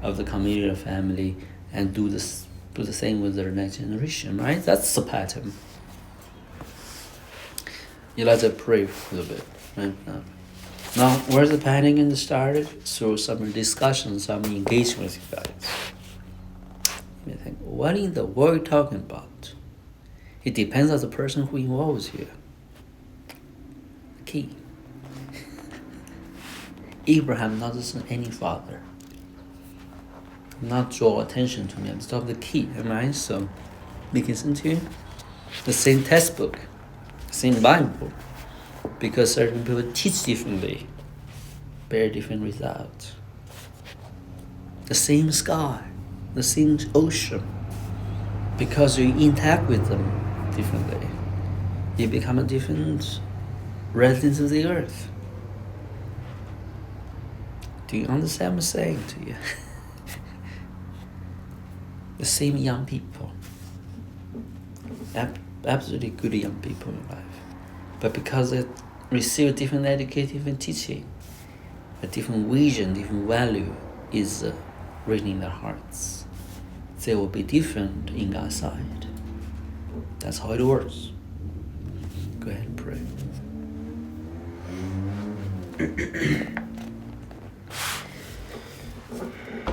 [SPEAKER 1] of the community or family, and do the same with their next generation, right? That's the pattern. You let us pray for a little bit, right? Now, where's the pattern started? Through some discussions, some engagement with you guys. You think, what in the world are you talking about? It depends on the person who involves you. The key. Abraham not just any father. Not draw attention to me. I'm still the key, am I? So, make it into the same textbook, same Bible. Because certain people teach differently, bear different results. The same sky, the same ocean. Because you interact with them differently, you become a different resident of the earth. Do you understand what I'm saying to you? The same young people, absolutely good young people in life. But because they receive different educative and teaching, a different vision, different value is written in their hearts. They will be different in God's side. That's how it works. Go ahead and pray.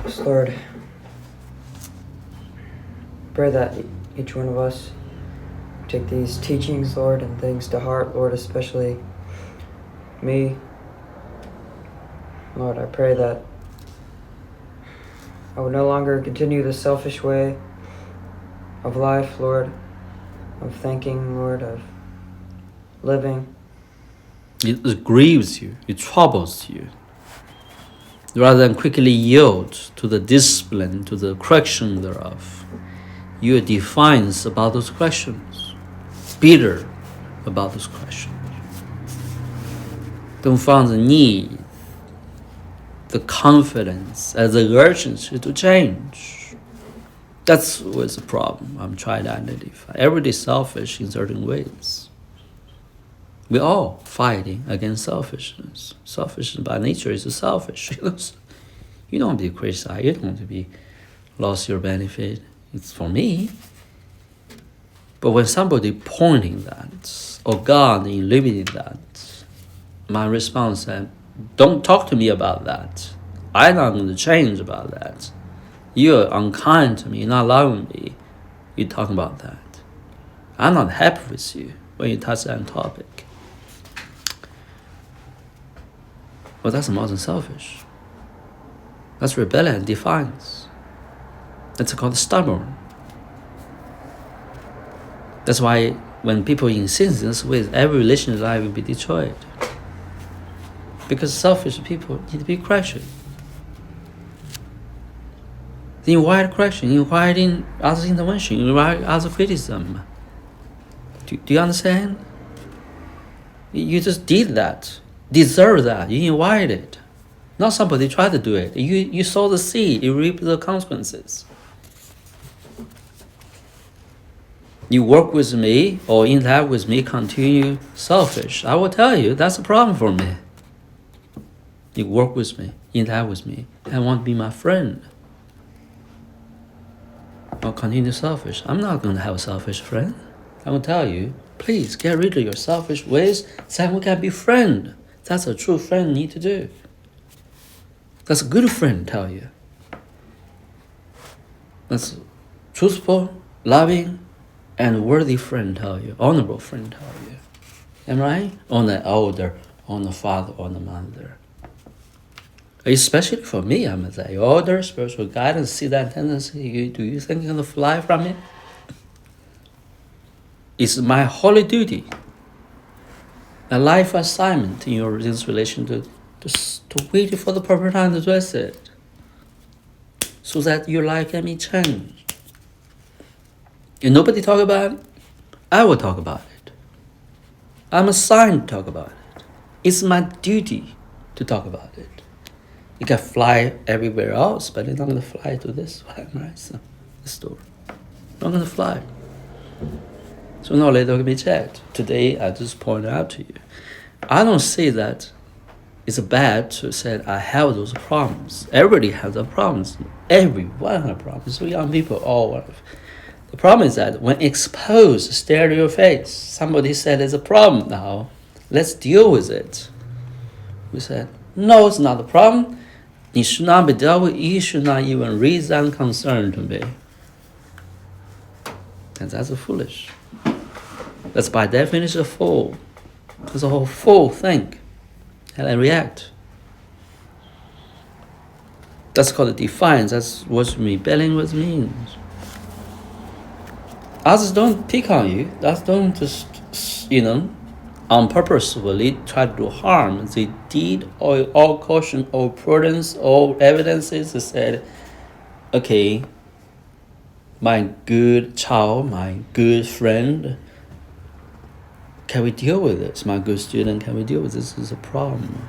[SPEAKER 3] Yes, Lord, pray that each one of us take these teachings, Lord, and things to heart, Lord, especially me. Lord, I pray that I would no longer continue the selfish way of life, Lord, of thinking, Lord, of living.
[SPEAKER 1] It grieves you, it troubles you. Rather than quickly yield to the discipline, to the correction thereof, you are defiant about those questions, bitter about those questions. Don't find the need, the confidence, and the urgency to change. That's what's the problem I'm trying to identify. Everybody is selfish in certain ways. We're all fighting against selfishness. Selfishness by nature is selfish. You don't want to be criticized. You don't want to be lost your benefit. It's for me. But when somebody pointing that, or God illuminating that, my response is, don't talk to me about that. I'm not going to change about that. You're unkind to me. You're not loving me. You're talking about that. I'm not happy with you when you touch that topic. Well, that's more than selfish. That's rebellion and defiance. That's called stubborn. That's why when people insist in this way, every relationship life will be destroyed. Because selfish people need to be crushed. They invite correction, inviting other intervention, invite other criticism. Do you understand? You just did that, deserve that. You invited it. Not somebody tried to do it. You sow the seed, you reap the consequences. You work with me or interact with me, continue selfish. I will tell you, that's a problem for me. You work with me, interact with me, and want to be my friend. Or continue selfish. I'm not going to have a selfish friend. I will tell you, please get rid of your selfish ways so we can be friends. That's a true friend need to do. That's a good friend tell you. That's truthful, loving, and worthy friend tell you. Honorable friend tell you. Am I right? On the elder, on the father, on the mother. Especially for me, I'm the elder, spiritual guidance, see that tendency. Do you think you're going to fly from it? It's my holy duty, a life assignment in this relation to wait for the proper time to address it, so that your life can be changed. And nobody talk about it, I will talk about it. I'm assigned to talk about it. It's my duty to talk about it. You can fly everywhere else, but you're not going to fly to this one, right? So, this door. Not going to fly. Sooner or later, it will be checked. Today, I just pointed out to you. I don't say that it's bad to say I have those problems. Everybody has those problems. Everyone has problems. So young people, all have. The problem is that when exposed, stare to your face, somebody said there's a problem now, let's deal with it. We said, no, it's not a problem. It should not be dealt with. You should not even raise that concern to me. And that's foolish. That's by definition a fool. Because a whole fool think and then react. That's called defiance. That's what rebelling means. Others don't pick on you. Others don't just, on purposefully try to do harm. They did all caution, all prudence, all evidences. They said, okay, my good child, my good friend, can we deal with this? My good student, can we deal with this? This is a problem.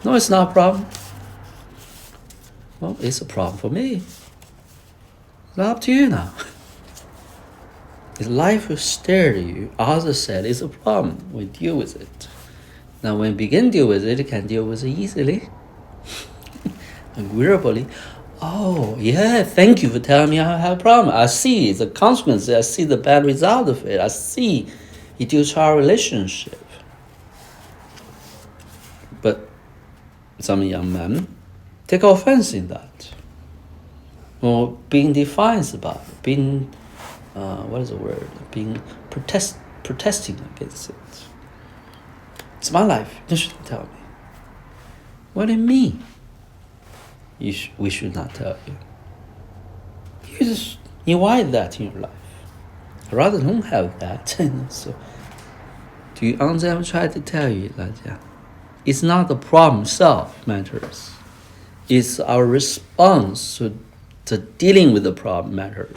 [SPEAKER 1] No, it's not a problem. Well, it's a problem for me. It's up to you now. If life will stare at you, others said it's a problem. We deal with it. Now when we begin to deal with it, you can deal with it easily, agreeably. Oh, yeah, thank you for telling me I have a problem. I see the consequences. I see the bad result of it. I see it due to our relationship. But some young men take offense in that. Or being defiant about it, being, what is the word? Being protesting against it. It's my life. You shouldn't tell me. What do you mean? We should not tell you. You just invite that in your life. Rather don't have that. So, do you understand? I try to tell you that it's not the problem itself matters. It's our response to dealing with the problem matters.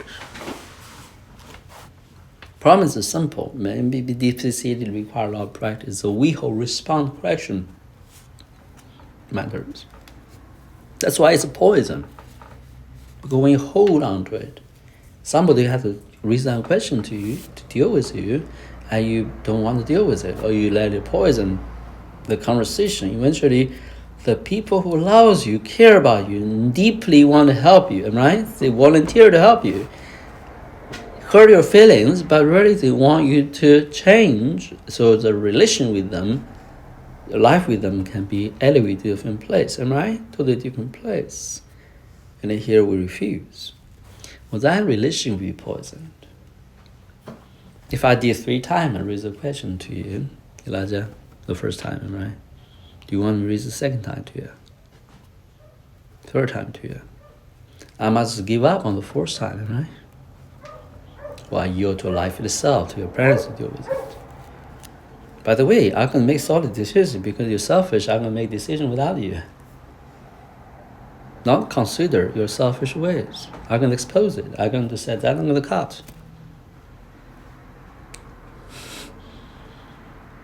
[SPEAKER 1] Problem is simple. Maybe deeply require a lot of practice. So we whole response correction matters. That's why it's a poison. Because when you hold on to it, somebody has to raise that question to you, to deal with you, and you don't want to deal with it, or you let it poison the conversation. Eventually, the people who loves you, care about you, deeply want to help you, right? They volunteer to help you. Hurt your feelings, but really they want you to change, so the relation with them, your life with them can be elevated to a different place, am I right? To a different place. And then here we refuse. Well, that relation will be poisoned. If I did 3 times and raise a question to you, Elijah, the first time, am I right? Do you want me to raise the second time to you? Third time to you? I must give up on the 4th time, am I right? Well, I yield to life itself, to your parents to deal with it. By the way, I can make solid decisions because you're selfish. I can make decisions without you. Not consider your selfish ways. I'm going to expose it. I'm going to say that I'm going to cut.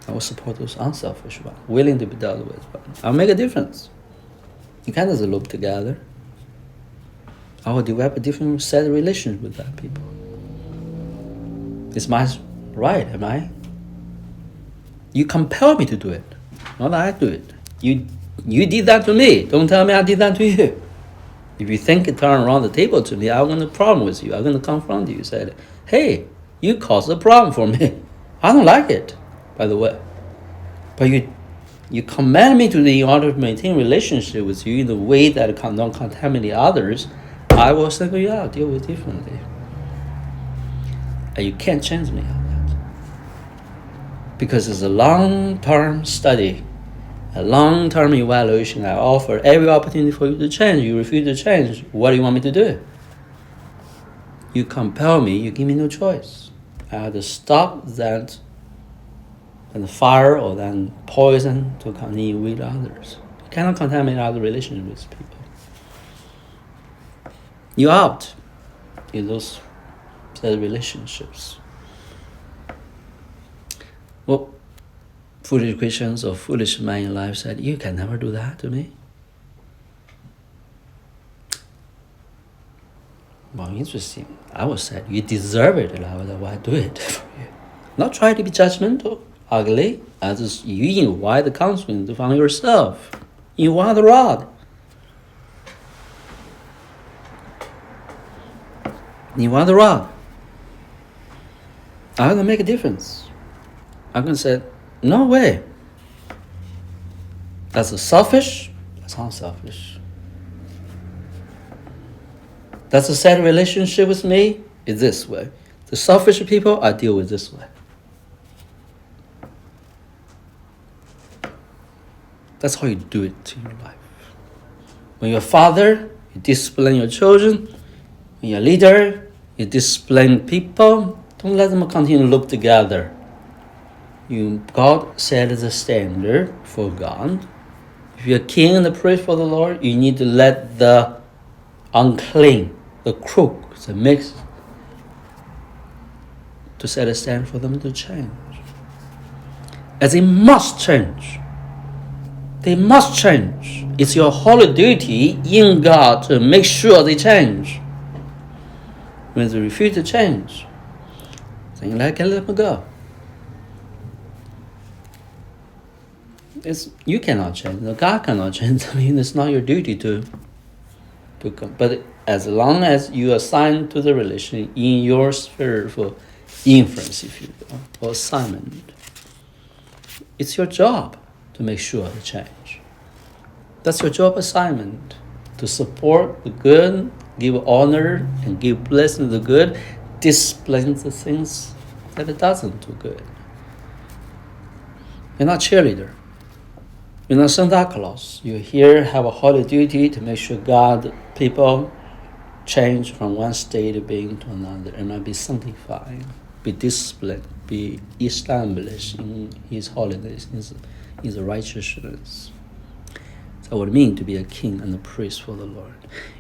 [SPEAKER 1] I will support those unselfish ones, willing to be dealt with. I'll make a difference. You can't just loop together. I will develop a different set of relations with that people. It's my right, am I? You compel me to do it, not I do it. You did that to me. Don't tell me I did that to you. If you think it turn around the table to me, I'm going to problem with you. I'm going to confront you. Said, hey, you caused a problem for me. I don't like it, by the way. But you command me to, in order to maintain relationship with you in a way that don't contaminate others, I will single you out, deal with differently. And you can't change me on that. Because it's a long-term study, a long-term evaluation. I offer every opportunity for you to change. You refuse to change. What do you want me to do? You compel me, you give me no choice. I have to stop that and fire or then poison to continue with others. You cannot contaminate other relationships with people. You're out in those relationships. Well, foolish Christians or foolish man in life said, you can never do that to me. Well, interesting. I would say, you deserve it, and I would why do it for you. Not try to be judgmental, ugly, as you invite the consequence from yourself. You want the rod. You want the rod. I'm going to make a difference. I'm going to say, no way. That's selfish. That's unselfish. That's a sad relationship with me is this way. The selfish people, I deal with this way. That's how you do it in your life. When you're a father, you discipline your children. When you're a leader, you discipline people. Don't let them continue to loop together. God set the standard for God. If you're a king and a priest for the Lord, you need to let the unclean, the crook, the mix, to set a stand for them to change. As they must change. They must change. It's your holy duty in God to make sure they change. When they refuse to change, then you can let them go. You cannot change. God cannot change. I mean, it's not your duty to come. But as long as you assign to the relation in your sphere for influence, if you will, or assignment, it's your job to make sure they change. That's your job assignment, to support the good, give honor, and give blessing to the good, discipline the things that it doesn't do good. You're not cheerleader. You're not Santa Claus. You here have a holy duty to make sure God, people change from one state of being to another and not be sanctified, be disciplined, be established in His holiness, in His righteousness. That's what it means to be a king and a priest for the Lord.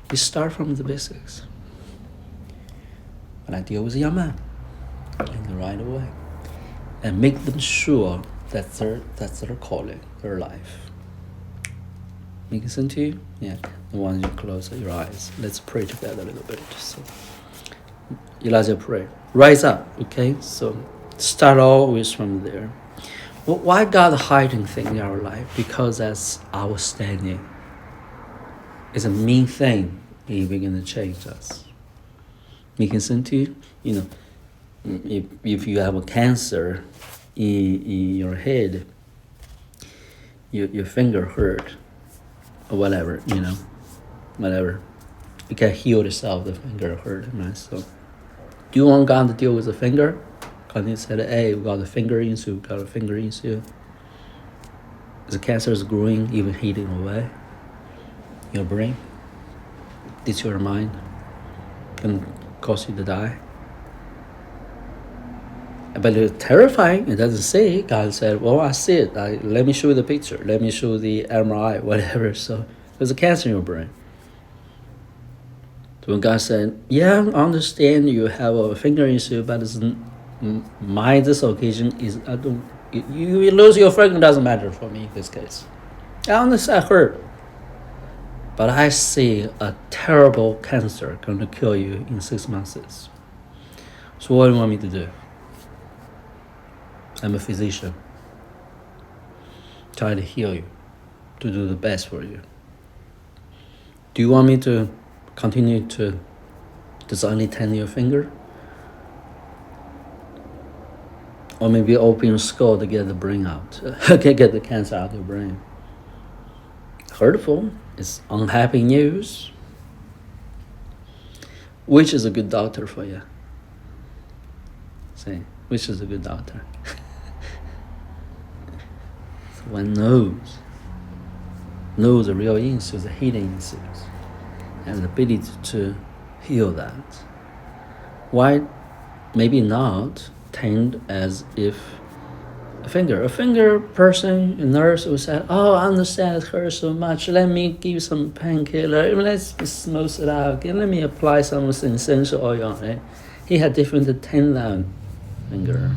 [SPEAKER 1] You start from the basics. When I deal with a young man in the right way, and make them sure that's their calling, their life. Make sense to you? Yeah. The ones you close your eyes. Let's pray together a little bit. So, Elijah, pray. Rise up, okay? So, start always from there. Well, why God hiding things in our life? Because that's our standing. It's a mean thing if we're going to change us. Making sense to you? You know, if you have a cancer in your head, your finger hurt, or whatever, whatever. You can heal yourself, the finger hurt, right? So, do you want God to deal with the finger? God said, hey, we got a finger issue, got a finger issue. The cancer is growing, even eating away. Your brain, it's your mind, can cause you to die. But it's terrifying. It doesn't say. God said, well, I see it. Let me show you the picture. Let me show you the MRI, whatever. So there's a cancer in your brain. So when God said, yeah, I understand you have a finger issue, but my this occasion is, I don't, you lose your finger, doesn't matter for me in this case. I understand, I heard. But I see a terrible cancer going to kill you in 6 months. So what do you want me to do? I'm a physician. Try to heal you, to do the best for you. Do you want me to continue to just only tend your finger? Or maybe open your skull to get the brain out, get the cancer out of your brain. Hurtful. It's unhappy news. Which is a good doctor for you? Say, which is a good doctor? So one knows the real issues, the hidden issues, and the ability to heal that. Why maybe not tend as if a finger person, a nurse will say, oh, I understand it hurts so much, let me give you some painkiller, let's smooth it out, let me apply some essential oil on it. He had different tendon finger.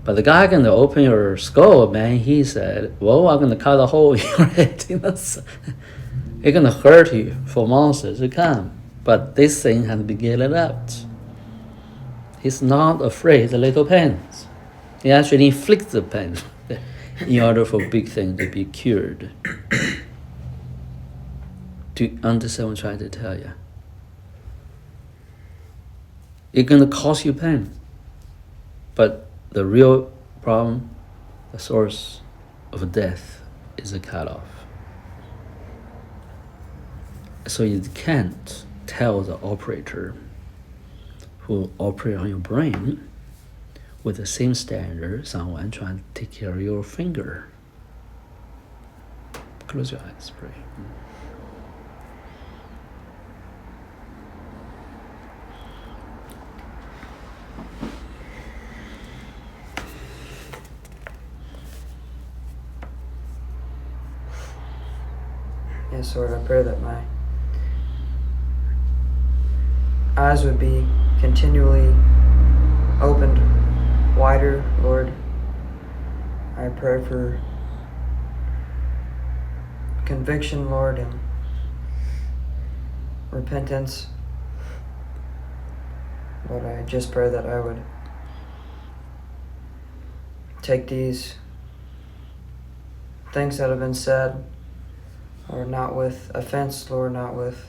[SPEAKER 1] But the guy can open your skull, man, he said, well, I'm going to cut a hole in your head. It's going to hurt you for months to come. But this thing has to be get it out. He's not afraid of little pains. He actually inflicts the pain in order for big things to be cured. Do you understand what I'm trying to tell you? It's going to cause you pain. But the real problem, the source of death, is a cutoff. So you can't tell the operator who operate on your brain with the same standard someone trying to take care of your finger. Close your eyes, pray.
[SPEAKER 3] Yes, Lord, I pray that my eyes would be continually opened wider, Lord. I pray for conviction, Lord, and repentance. Lord, I just pray that I would take these things that have been said, Lord, not with offense, Lord, not with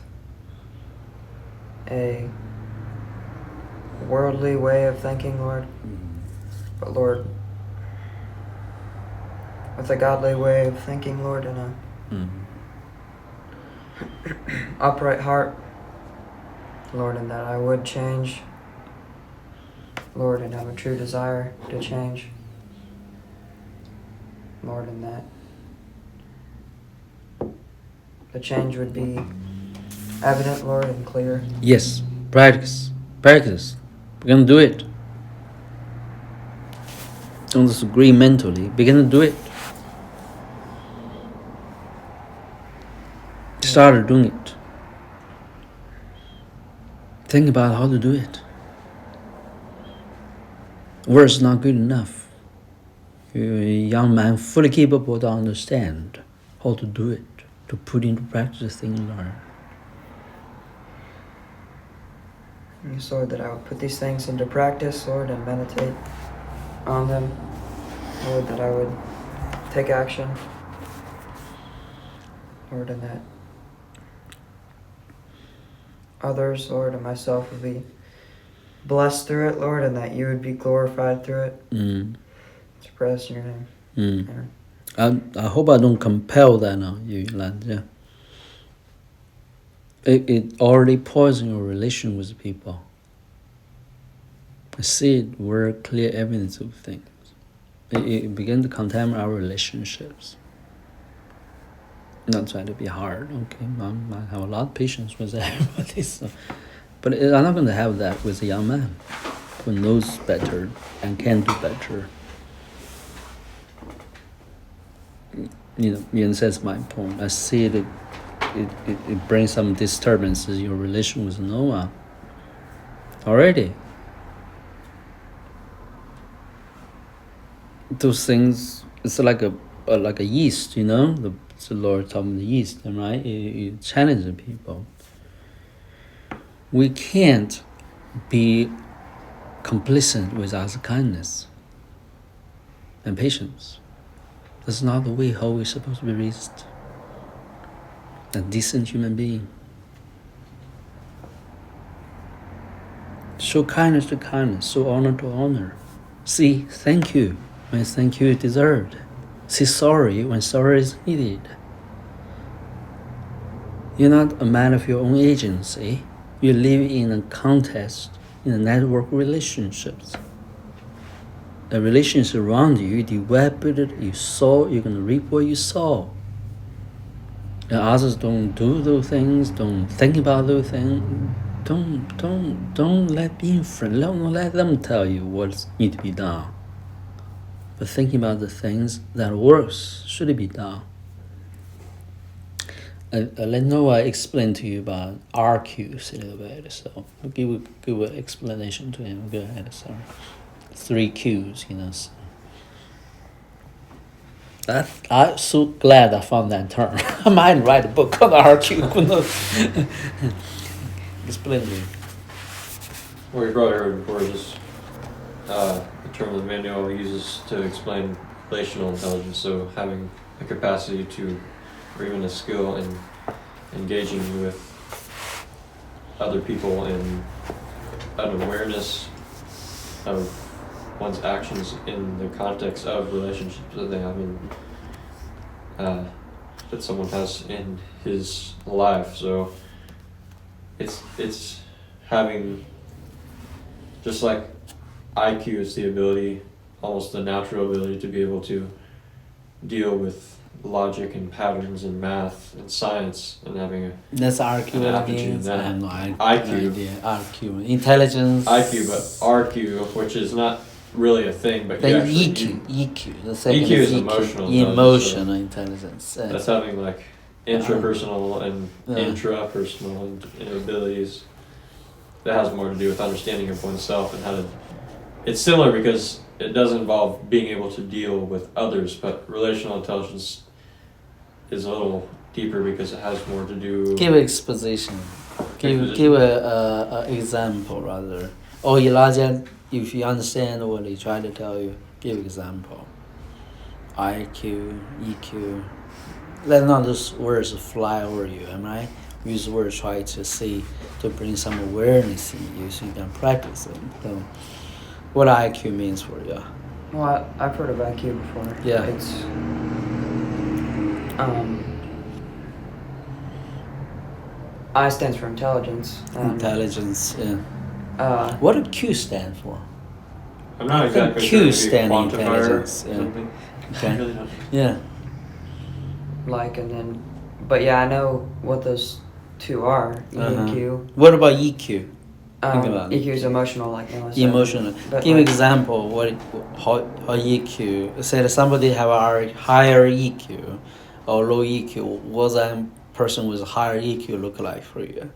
[SPEAKER 3] a worldly way of thinking, Lord, but Lord, with a godly way of thinking, Lord, and a upright heart, Lord, and that I would change, Lord, and have a true desire to change, Lord, and that the change would be evident, Lord, and clear.
[SPEAKER 1] Yes, practice. We're going to do it. Don't disagree mentally. Begin to do it. Start doing it. Think about how to do it. Words not good enough. You're a young man fully capable to understand how to do it, to put into practice the thing you learn.
[SPEAKER 3] Yes, Lord, that I would put these things into practice, Lord, and meditate on them. Lord, that I would take action. Lord, and that others, Lord, and myself would be blessed through it, Lord, and that you would be glorified through it. It's praise in your name. Amen.
[SPEAKER 1] I hope I don't compel that on you, Lan. Yeah. It already poisons your relation with people. I see it very clear evidence of things. It begins to contaminate our relationships. Not trying to be hard, okay? I have a lot of patience with everybody, so. But I'm not going to have that with a young man who knows better and can do better. You know, that's my point. I see it it brings some disturbances in your relation with Noah. Already. Those things, it's like a yeast, you know. The Lord told me the yeast, right? You challenge the people. We can't be complacent with our kindness and patience. That's not the way how we're supposed to be raised. A decent human being. Show kindness to kindness, show honor to honor. See thank you when thank you is deserved. Say sorry when sorry is needed. You're not a man of your own agency. You live in a context, in a network relationships. A relationship around you, you develop it, you sow, you're going to reap what you sow. And others don't do those things, don't think about those things. Don't let be influenced. Don't let them tell you what needs to be done. But thinking about the things that works should be done. Let Noah explain to you about RQs a little bit. So I'll give an explanation to him. Go ahead, sorry. 3 Qs, you know. I'm so glad I found that term. I might write a book on RQ. Explain to me.
[SPEAKER 2] Well, you probably heard before this the term that Manuel uses to explain relational intelligence. So having a capacity to, or even a skill in engaging with other people and an awareness of one's actions in the context of relationships that they have in, that someone has in his life. So it's having, just like IQ is the ability, almost the natural ability to be able to deal with logic and patterns and math and science, and having
[SPEAKER 1] that's RQ
[SPEAKER 2] an aptitude in
[SPEAKER 1] I
[SPEAKER 2] that.
[SPEAKER 1] have no
[SPEAKER 2] IQ.
[SPEAKER 1] idea. RQ, intelligence.
[SPEAKER 2] IQ, but RQ, which is not really a thing, but
[SPEAKER 1] Then
[SPEAKER 2] you actually
[SPEAKER 1] EQ. The second
[SPEAKER 2] EQ is emotional intelligence,
[SPEAKER 1] Emotional intelligence.
[SPEAKER 2] that's having like intrapersonal and intrapersonal abilities. That has more to do with understanding of oneself and how to. It's similar because it does involve being able to deal with others, but relational intelligence is a little deeper because it has more to do.
[SPEAKER 1] Give exposition. Give a example rather. Or Elijah, if you understand what he tried to tell you, give example. IQ, EQ. Let not those words fly over you, am I? Use words try to see, to bring some awareness in you so you can practice it. So, what IQ means for you?
[SPEAKER 3] Well, I've heard of IQ before.
[SPEAKER 1] Yeah.
[SPEAKER 3] It's I stands for intelligence.
[SPEAKER 1] Intelligence, yeah. What did Q stand for?
[SPEAKER 2] I'm not exactly
[SPEAKER 1] Q
[SPEAKER 2] sure. Maybe
[SPEAKER 1] standing
[SPEAKER 2] quantifier
[SPEAKER 1] intelligence,
[SPEAKER 2] or
[SPEAKER 1] yeah.
[SPEAKER 2] something.
[SPEAKER 1] Okay.
[SPEAKER 2] I really don't.
[SPEAKER 1] Yeah.
[SPEAKER 3] But yeah, I know what those two are. E and Q.
[SPEAKER 1] What about EQ? Think about it.
[SPEAKER 3] EQ is emotional, like Noah said.
[SPEAKER 1] Emotional.
[SPEAKER 3] But
[SPEAKER 1] Give
[SPEAKER 3] like,
[SPEAKER 1] example. How EQ? Say that somebody have a higher EQ or low EQ. What that person with a higher EQ look like for you?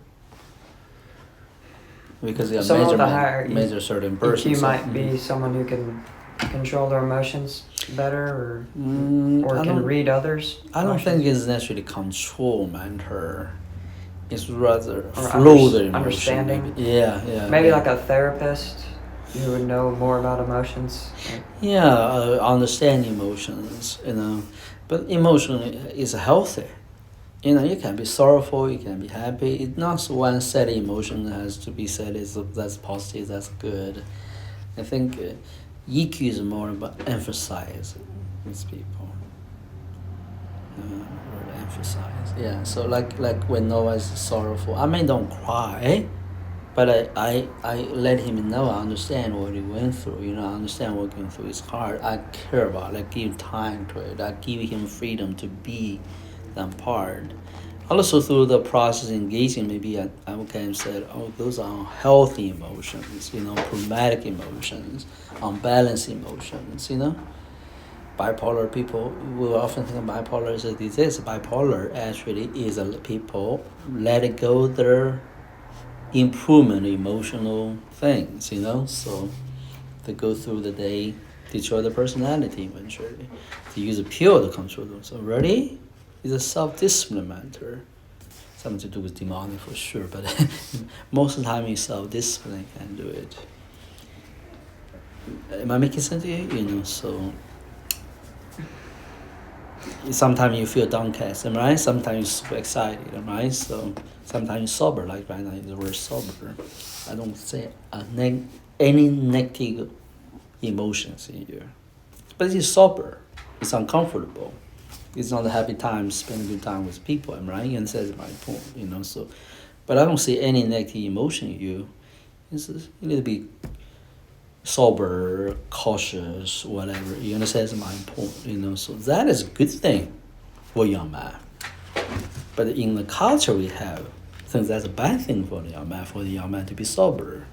[SPEAKER 1] Because you
[SPEAKER 3] someone with a higher
[SPEAKER 1] measure certain person.
[SPEAKER 3] EQ might be someone who can control their emotions better, or can read others.
[SPEAKER 1] I don't think it's necessarily control matter. It's rather
[SPEAKER 3] or
[SPEAKER 1] flow the emotion.
[SPEAKER 3] understanding.
[SPEAKER 1] Maybe. Yeah.
[SPEAKER 3] Maybe like a therapist who would know more about emotions.
[SPEAKER 1] Understand emotions, but emotion is healthy. You can be sorrowful, you can be happy. It's not one set emotion that has to be said that's positive, that's good. I think EQ is more about emphasize with people. Or emphasize. Yeah. So like when Noah is sorrowful, I mean don't cry, but I let him know, I understand what he went through. I understand what going through his heart. I care about it. I give time to it. I give him freedom to be that part. Also through the process engaging, maybe I can say, those are unhealthy emotions, problematic emotions, unbalanced emotions, bipolar people will often think bipolar is a disease. Bipolar actually is a people let go their improvement emotional things, so they go through the day, destroy the personality eventually. They use a pill to control them. So really, it's a self-discipline matter. Something to do with demonic for sure, but most of the time it's self-discipline can do it. Am I making sense to you? So sometimes you feel downcast, right? Sometimes you're super excited, right? So sometimes you're sober, like right now the word sober. I don't say any negative emotions in you. But it's sober. It's uncomfortable. It's not a happy time, spending good time with people, right? And that's my point, so. But I don't see any negative emotion in you. You need to be sober, cautious, whatever. You understand? That's my point, so that is a good thing for young man. But in the culture we have, I think that's a bad thing for the young man to be sober,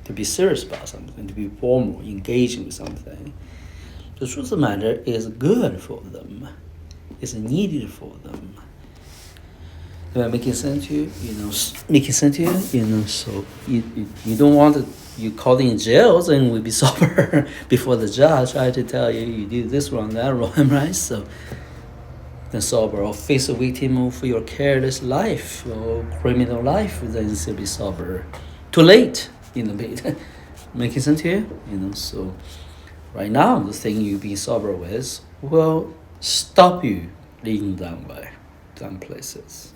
[SPEAKER 1] to be serious about something, to be formal, engaging with something. The truth of the matter is good for them. It's needed for them. Am I making sense to you? So you don't want to, you caught in jail and will be sober before the judge try to tell you did this wrong, that wrong, right? So then sober, or face a victim for your careless life or criminal life, then still be sober. Too late, making sense to you? So right now the thing you be sober with will stop you leading down places.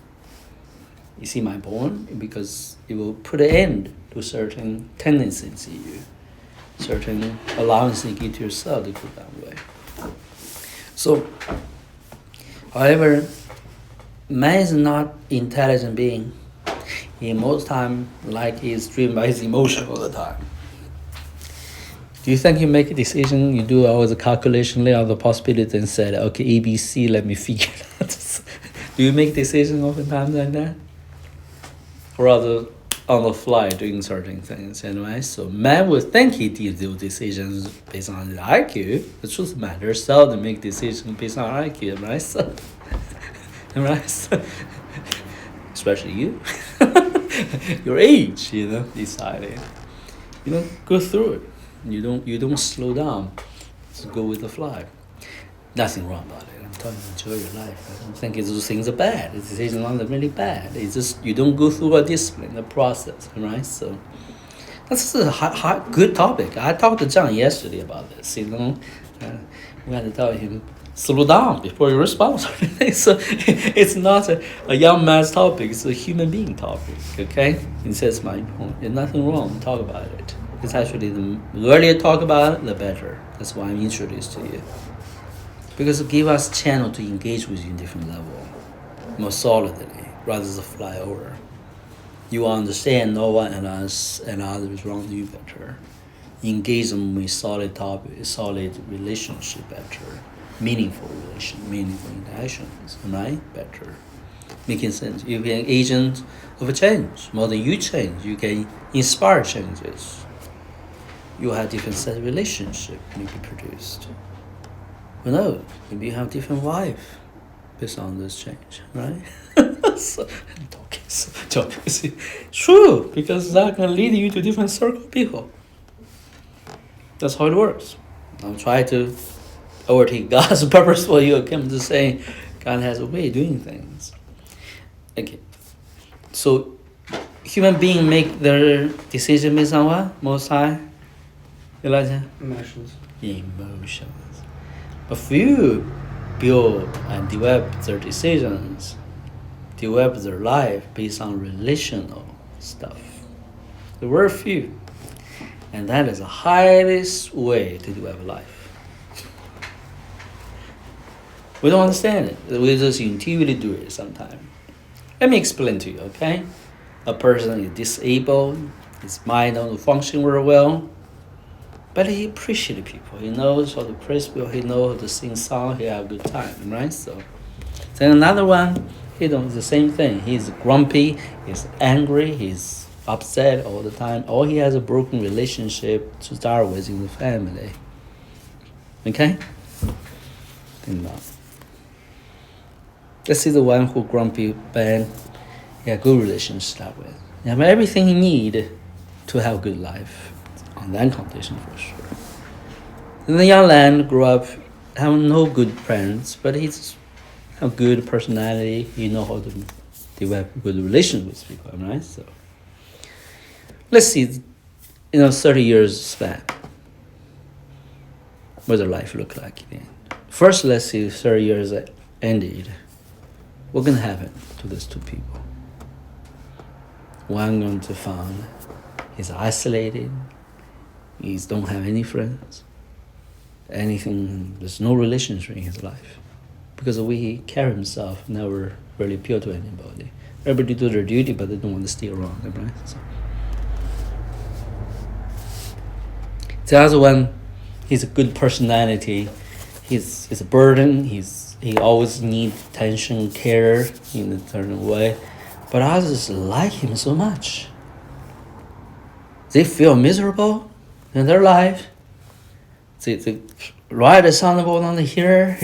[SPEAKER 1] You see my point? Because it will put an end to certain tendencies in you, certain allowance you give to yourself to go that way. So, however, man is not intelligent being. He most time like he is driven by his emotion all the time. Do you think you make a decision, you do all the calculation, lay out the possibilities and said, okay, ABC, let me figure it out. Do you make decisions oftentimes like that? Or rather on the fly doing certain things, anyway? So man would think he did those decisions based on his IQ. The truth matters, seldom make decisions based on IQ, right? So, right? So, especially you. Your age, deciding. You don't go through it. You don't slow down. Just go with the flow. Nothing wrong about it. I'm telling you, enjoy your life. I don't think those things are bad. The decisions are not really bad. It's just you don't go through a discipline, a process, right? So that's a good topic. I talked to John yesterday about this. We had to tell him slow down before you respond. So it's not a young man's topic. It's a human being topic. Okay, he says my point. There's nothing wrong to talk about it. It's actually the earlier talk about it, the better. That's why I'm introduced to you. Because it gives us a channel to engage with you in different level, more solidly, rather than fly over. You understand no one and us and others around you better. Engage them with solid topic, solid relationship better. Meaningful interactions, right? Better. Making sense. You can be an agent of a change. More than you change, you can inspire changes. You have different set of relationships maybe produced. Who knows? Maybe you have different wife based on this change, right? So, true, because that can lead you to different circle of people. That's how it works. I'll try to overtake God's purpose for you. I come to say God has a way of doing things. Okay. So human beings make their decision based on what? Most High? Elijah?
[SPEAKER 3] Emotions.
[SPEAKER 1] Emotions. But for you, build and develop their decisions, develop their life based on relational stuff. There were few. And that is the highest way to develop life. We don't understand it. We just intuitively do it sometimes. Let me explain to you, okay? A person is disabled, his mind don't function very well, but he appreciates people. He knows how to praise people, he knows how to sing songs, he have a good time, right? So then another one, he does the same thing. He's grumpy, he's angry, he's upset all the time, or he has a broken relationship to start with in the family. Okay? Let's see the one who grumpy bad, good relationship with. You have everything you need to have a good life, on that condition for sure. And the young man grew up having no good parents, but he's a good personality. He know how to develop good relations with people, right? So let's see, 30 years span. What does life look like then? First, let's see 30 years ended. What's going to happen to these two people? One going to find he's isolated. He don't have any friends. There's no relationship in his life. Because the way he carry himself never really appeal to anybody. Everybody do their duty, but they don't want to stay around them, right? So. The other one, he's a good personality. He's a burden. He always need attention, care in a certain way. But others like him so much. They feel miserable in their life. They write a song over here,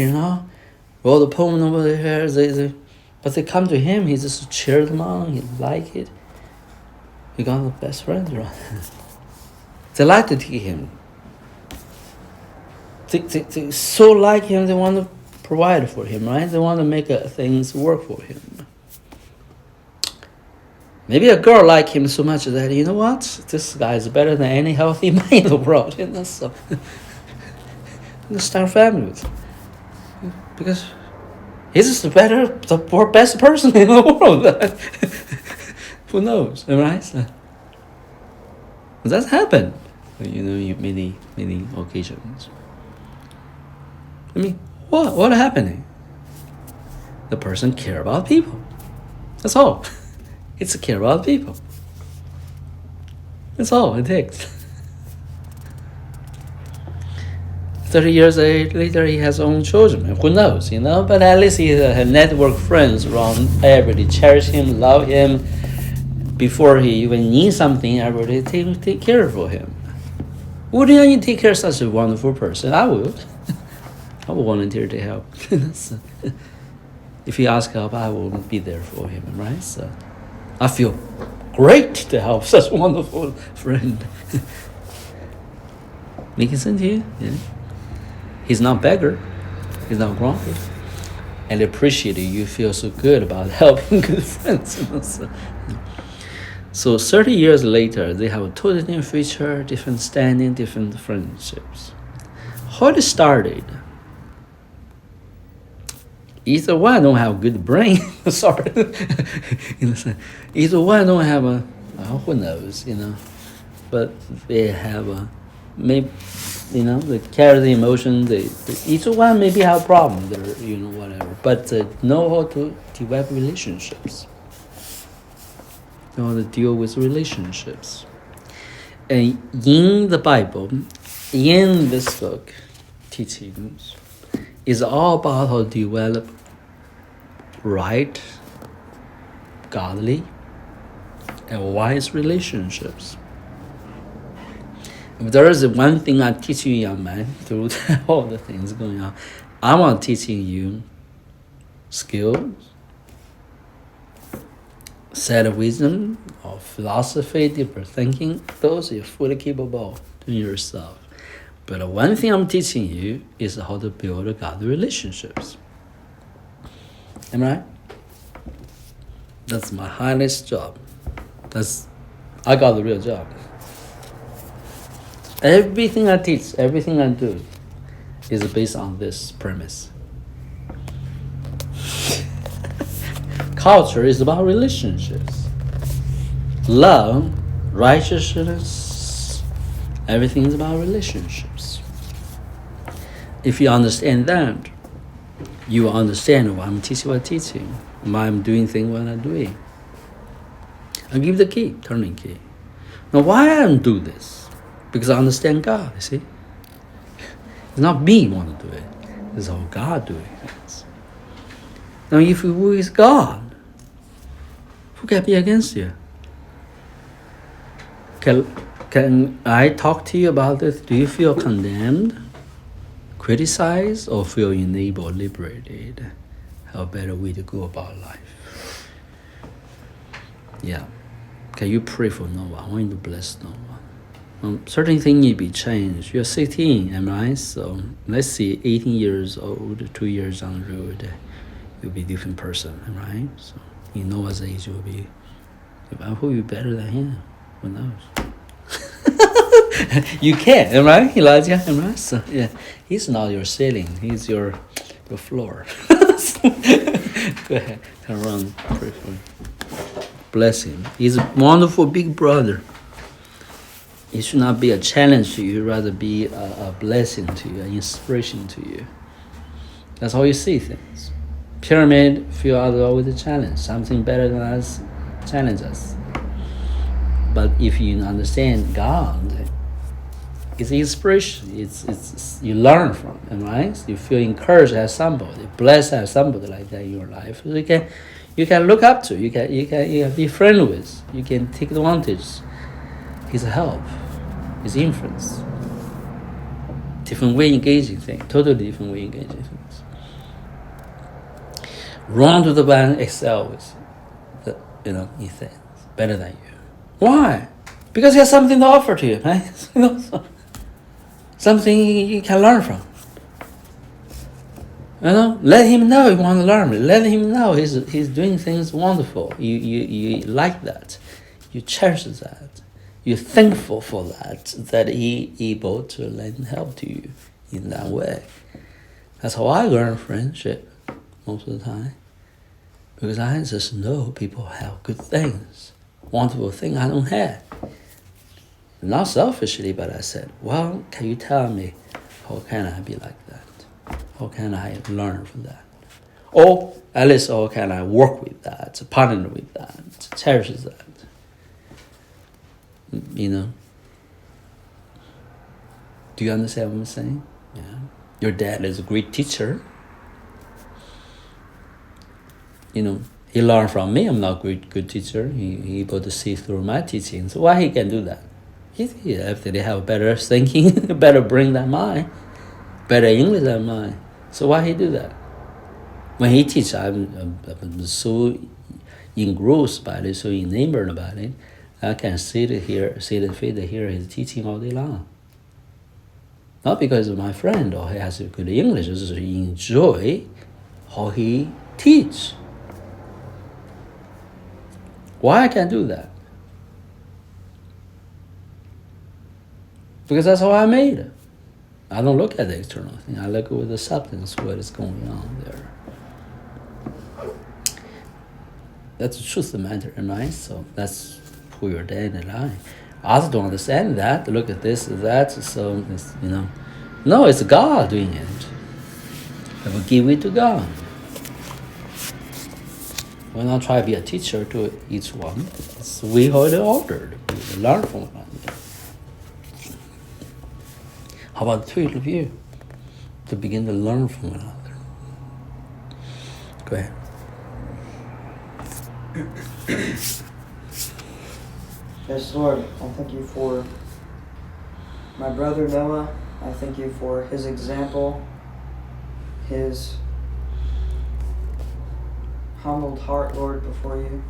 [SPEAKER 1] roll the poem over here. But they come to him, he just cheer them on, he like it. He got the best friends around. They like to take him. They so like him, they want to provide for him, right? They want to make things work for him. Maybe a girl like him so much that, this guy is better than any healthy man in the world. So start a family with him. Because he's the best person in the world. Who knows, right? So, that's happened, many occasions. What happening? The person care about people. That's all. It's to care about people. That's all it takes. 30 years later, he has own children. Who knows, But at least he has network friends around. Everybody cherish him, love him. Before he even needs something, everybody take care for him. Wouldn't you take care of such a wonderful person? I would. I would volunteer to help. So, if he asks help, I will be there for him, right? So I feel great to help such a wonderful friend. Making sense to you? Yeah. He's not beggar. He's not grumpy. And appreciate it. You feel so good about helping good friends. So 30 years later, they have a totally different future, different standing, different friendships. How it started? Either one don't have a good brain. Sorry. Either one don't have who knows, But they have maybe, they carry the emotion. Each one maybe have a problem there, whatever. But know how to develop relationships. Know how to deal with relationships. And in the Bible, in this book, teachings, is all about how to develop right, godly, and wise relationships. If there is one thing I teach you, young man, through all the things going on, I want teaching you skills, set of wisdom, or philosophy, deeper thinking. Those you're fully capable of doing yourself. But one thing I'm teaching you is how to build godly relationships. Am I right? That's my highest job. I got the real job. Everything I teach, everything I do is based on this premise. Culture is about relationships. Love, righteousness, everything is about relationships. If you understand that, you will understand why I'm teaching, why I'm doing things when I'm doing. I give the key, turning key. Now why I do this? Because I understand God, you see. It's not me who want to do it. It's how God doing it. Now if you with God, who can be against you? Can I talk to you about this? Do you feel condemned? criticize or feel enabled, liberated, have a better way to go about life. Yeah. Can you pray for Noah? I want you to bless Noah. Certain things need to be changed. You're 16, am I right? So let's see, 18 years old, 2 years down the road, you'll be a different person, am I right? So in Noah's age, you'll be, I hope you're better than him. Who knows? You can, am I right, Elijah? Am I right? So yeah, he's not your ceiling. He's your floor. Go ahead, turn around, pray for him. Bless him. He's a wonderful big brother. It should not be a challenge to you, rather be a blessing to you, an inspiration to you. That's how you see things. Pyramid feel always a challenge. Something better than us challenge us. But if you understand God, it's inspiration. It's you learn from it, right? You feel encouraged as somebody, blessed as somebody like that in your life. So you can look up to. You can be friendly with. You can take advantage. His help, his influence. Different way engaging things. Totally different way engaging things. Run to the one excel with, in things better than you. Why? Because he has something to offer to you, right? Something you can learn from. Let him know you want to learn. Let him know he's doing things wonderful. You like that. You cherish that. You're thankful for that he able to lend help to you in that way. That's how I learn friendship most of the time. Because I just know people have good things, wonderful things I don't have. Not selfishly, but I said, well, can you tell me how can I be like that? How can I learn from that? Or at least how can I work with that, partner with that, cherish that? Do you understand what I'm saying? Yeah. Your dad is a great teacher. He learned from me. I'm not a good teacher. He able to see through my teachings. Why he can do that? If they have better thinking, better brain than mine, better English than mine. So why he do that? When he teach, I'm so engrossed by it, so enamored about it. I can sit here, hear his teaching all day long. Not because of my friend or he has good English, just enjoy how he teach. Why I can't do that? Because that's how I made it. I don't look at the external thing. I look at the substance, what is going on there. That's the truth of the matter, right? So that's who your dad and I. Others don't understand that. Look at this, that. So it's, no, it's God doing it. I will give it to God. We'll not try to be a teacher to each one. It's we hold it ordered. We learn from one another. How about the two of you to begin to learn from one another? Go ahead.
[SPEAKER 3] Yes, Lord, I thank you for my brother Noah. I thank you for his example, his humbled heart, Lord, before you.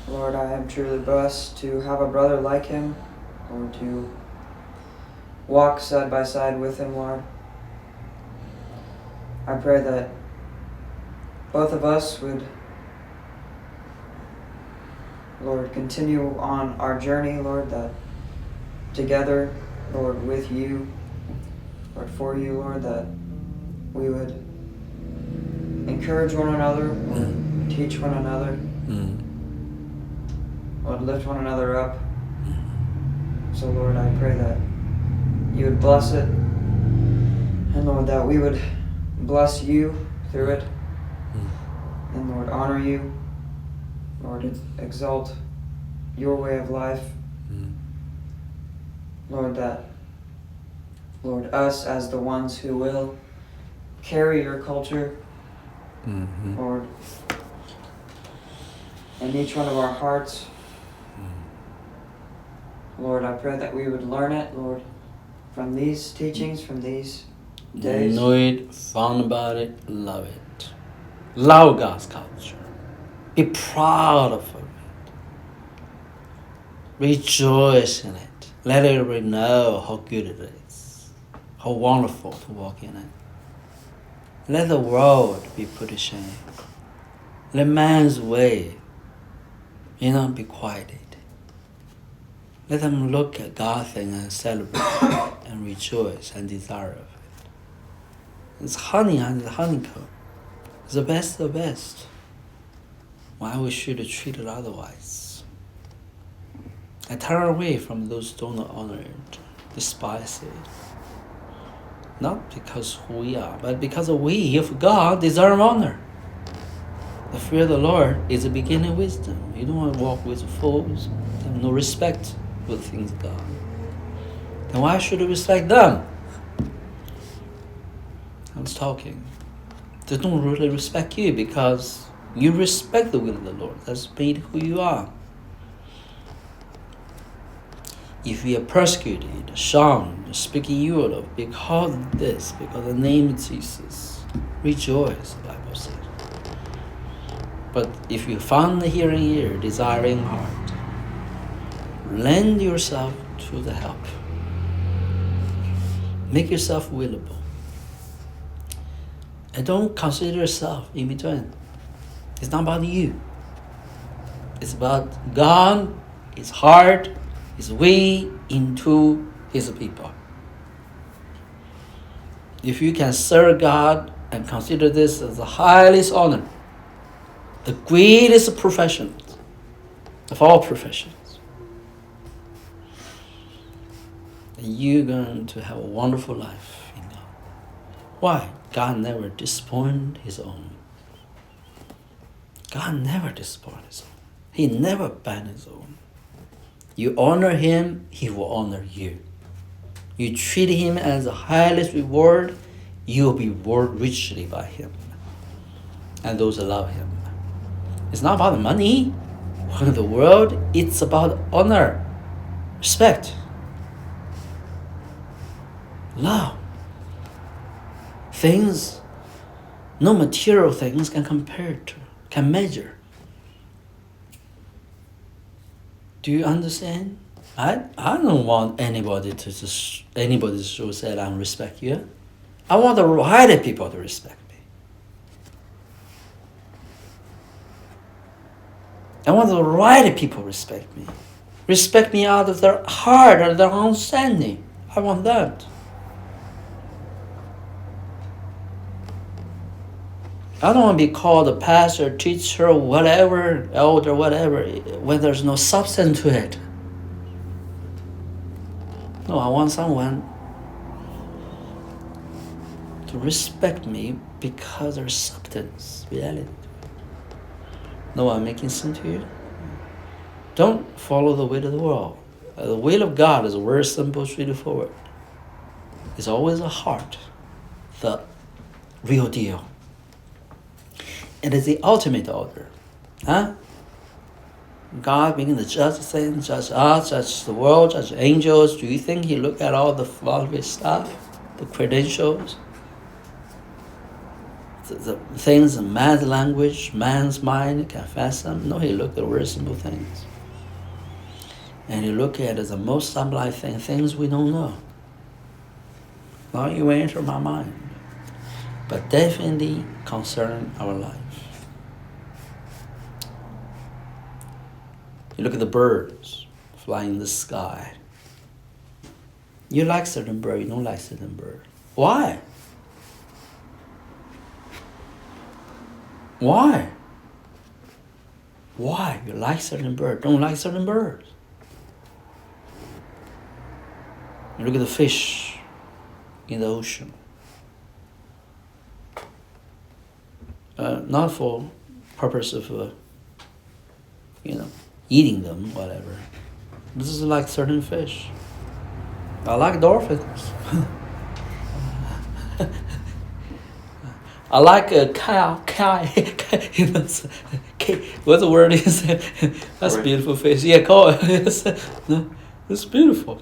[SPEAKER 3] Lord, I am truly blessed to have a brother like him, or to walk side by side with him, Lord. I pray that both of us would, Lord, continue on our journey, Lord, that together, Lord, with you, Lord, for you, Lord, that we would encourage one another, Lord, teach one another, Lord, lift one another up. So, Lord, I pray that you would bless it, and Lord, that we would bless you through it, and Lord, honor you, Lord, exalt your way of life, Lord, that, Lord, us as the ones who will carry your culture, Lord, in each one of our hearts, Lord, I pray that we would learn it, Lord, from these teachings, from these days.
[SPEAKER 1] Know it, fun about it, love it. Love God's culture. Be proud of it. Rejoice in it. Let everybody know how good it is. How wonderful to walk in it. Let the world be put to shame. Let man's way, be quieted. Let them look at God's thing and celebrate and rejoice and desire of it. It's honey and the honeycomb. It's the best of the best. Why we should treat it otherwise? I turn away from those who don't honor it, despise it. Not because who we are, but because we, of God, deserve honor. The fear of the Lord is the beginning of wisdom. You don't want to walk with fools, have no respect for the things of God. Then why should you respect them? I was talking. They don't really respect you because you respect the will of the Lord. That's made who you are. If we are persecuted, shunned, speaking ill of because of this, because of the name of Jesus, rejoice, the Bible says. But if you found the hearing ear, desiring heart, lend yourself to the help. Make yourself willable. And don't consider yourself in between. It's not about you. It's about God, His heart, His way into His people. If you can serve God and consider this as the highest honor, the greatest profession of all professions, then you're going to have a wonderful life in God. Why? God never disappointed His own. God never disappointed His own. He never abandoned His own. You honor Him, He will honor you. You treat Him as the highest reward, you will be rewarded richly by Him. And those that love Him. It's not about the money. In the world, it's about honor, respect, love. Things, no material things can compare to, can measure. Do you understand? I don't want anybody to say I don't respect you. I want the right people to respect me. I want the right people to respect me. Respect me out of their heart or their understanding. I want that. I don't want to be called a pastor, teacher, whatever, elder, whatever, when there's no substance to it. No, I want someone to respect me because there's substance, reality. No, I'm making sense to you? Don't follow the will of the world. The will of God is very simple, straightforward. It's always a heart, the real deal. It is the ultimate order. God being the judge of things, judge us, judge the world, judge angels. Do you think He look at all the flawless stuff, the credentials, the things in man's language, man's mind can fathom? No, He looked at very simple things. And He look at as the most sublime things we don't know. Not even enter my mind, but definitely concern our life. You look at the birds flying in the sky. You like certain bird, you don't like certain bird. Why? Why? Why? You like certain bird, don't like certain birds. You look at the fish in the ocean. Not for purpose of, eating them, whatever. This is like certain fish. I like dolphins. I like a cow. What the word is? That's a beautiful fish. Yeah, cow. It's beautiful.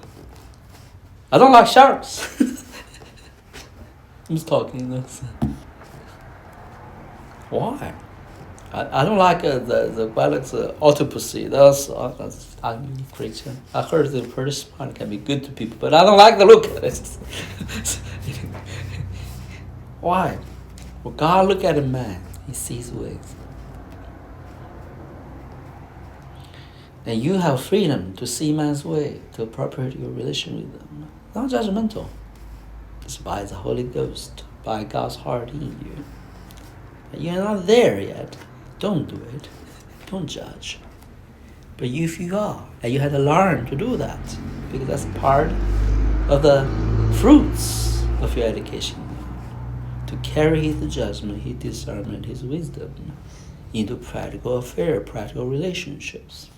[SPEAKER 1] I don't like sharks. Who's talking this? Why? I don't like the violence autopsy. That's I'm a Christian. I heard the pretty smart can be good to people, but I don't like the look at it. Why? Well, God look at a man. He sees ways. And you have freedom to see man's way, to appropriate your relation with them. Not judgmental. It's by the Holy Ghost, by God's heart in you. You're not there yet. Don't do it. Don't judge. But if you are, and you had to learn to do that, because that's part of the fruits of your education. To carry his judgment, his discernment, his wisdom into practical affairs, practical relationships.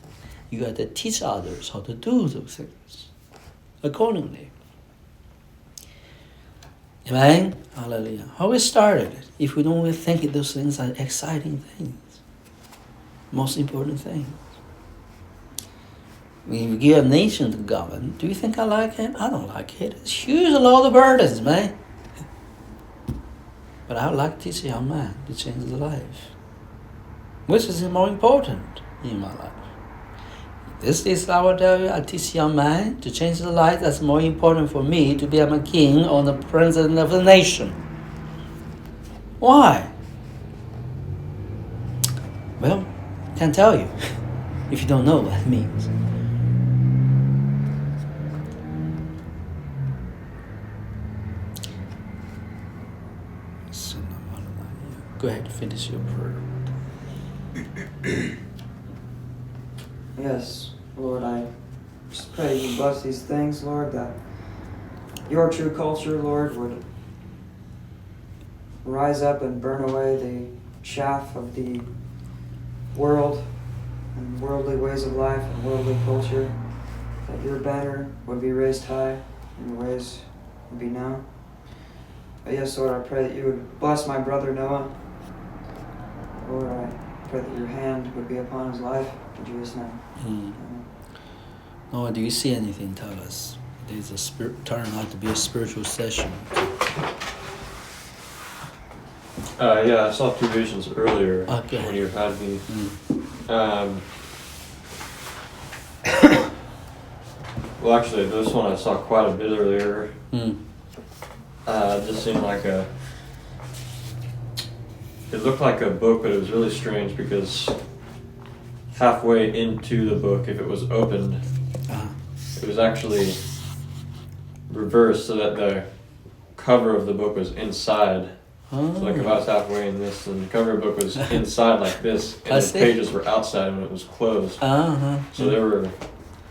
[SPEAKER 1] You got to teach others how to do those things accordingly. Amen? Hallelujah. How we started, if we don't think those things are exciting things, most important things. When you give a nation to govern, do you think I like it? I don't like it. It's huge, a lot of burdens, man. But I would like to teach a young man to change his life. Which is more important in my life? This is, I will tell you, I teach young man to change his life. That's more important for me to be a king or the president of the nation. Why? Well, can't tell you if you don't know what it means. Go ahead, finish your prayer.
[SPEAKER 3] Yes, Lord, I just pray you bless these things, Lord, that your true culture, Lord, would rise up and burn away the chaff of the world and worldly ways of life and worldly culture, that your banner would be raised high and your ways would be known. But yes, Lord, I pray that you would bless my brother Noah. Lord, I pray that your hand would be upon his life. In Jesus' name.
[SPEAKER 1] Noah, do you see anything? Tell us. There's a turn out to be a spiritual session.
[SPEAKER 2] Yeah, I saw 2 visions earlier when you had me. Well, actually, this one I saw quite a bit earlier. It just seemed like it looked like a book, but it was really strange because halfway into the book, if it was opened, it was actually reversed so that the cover of the book was inside. So like if I was halfway in this and the cover of the book was inside like this and the pages were outside when it was closed. So they were,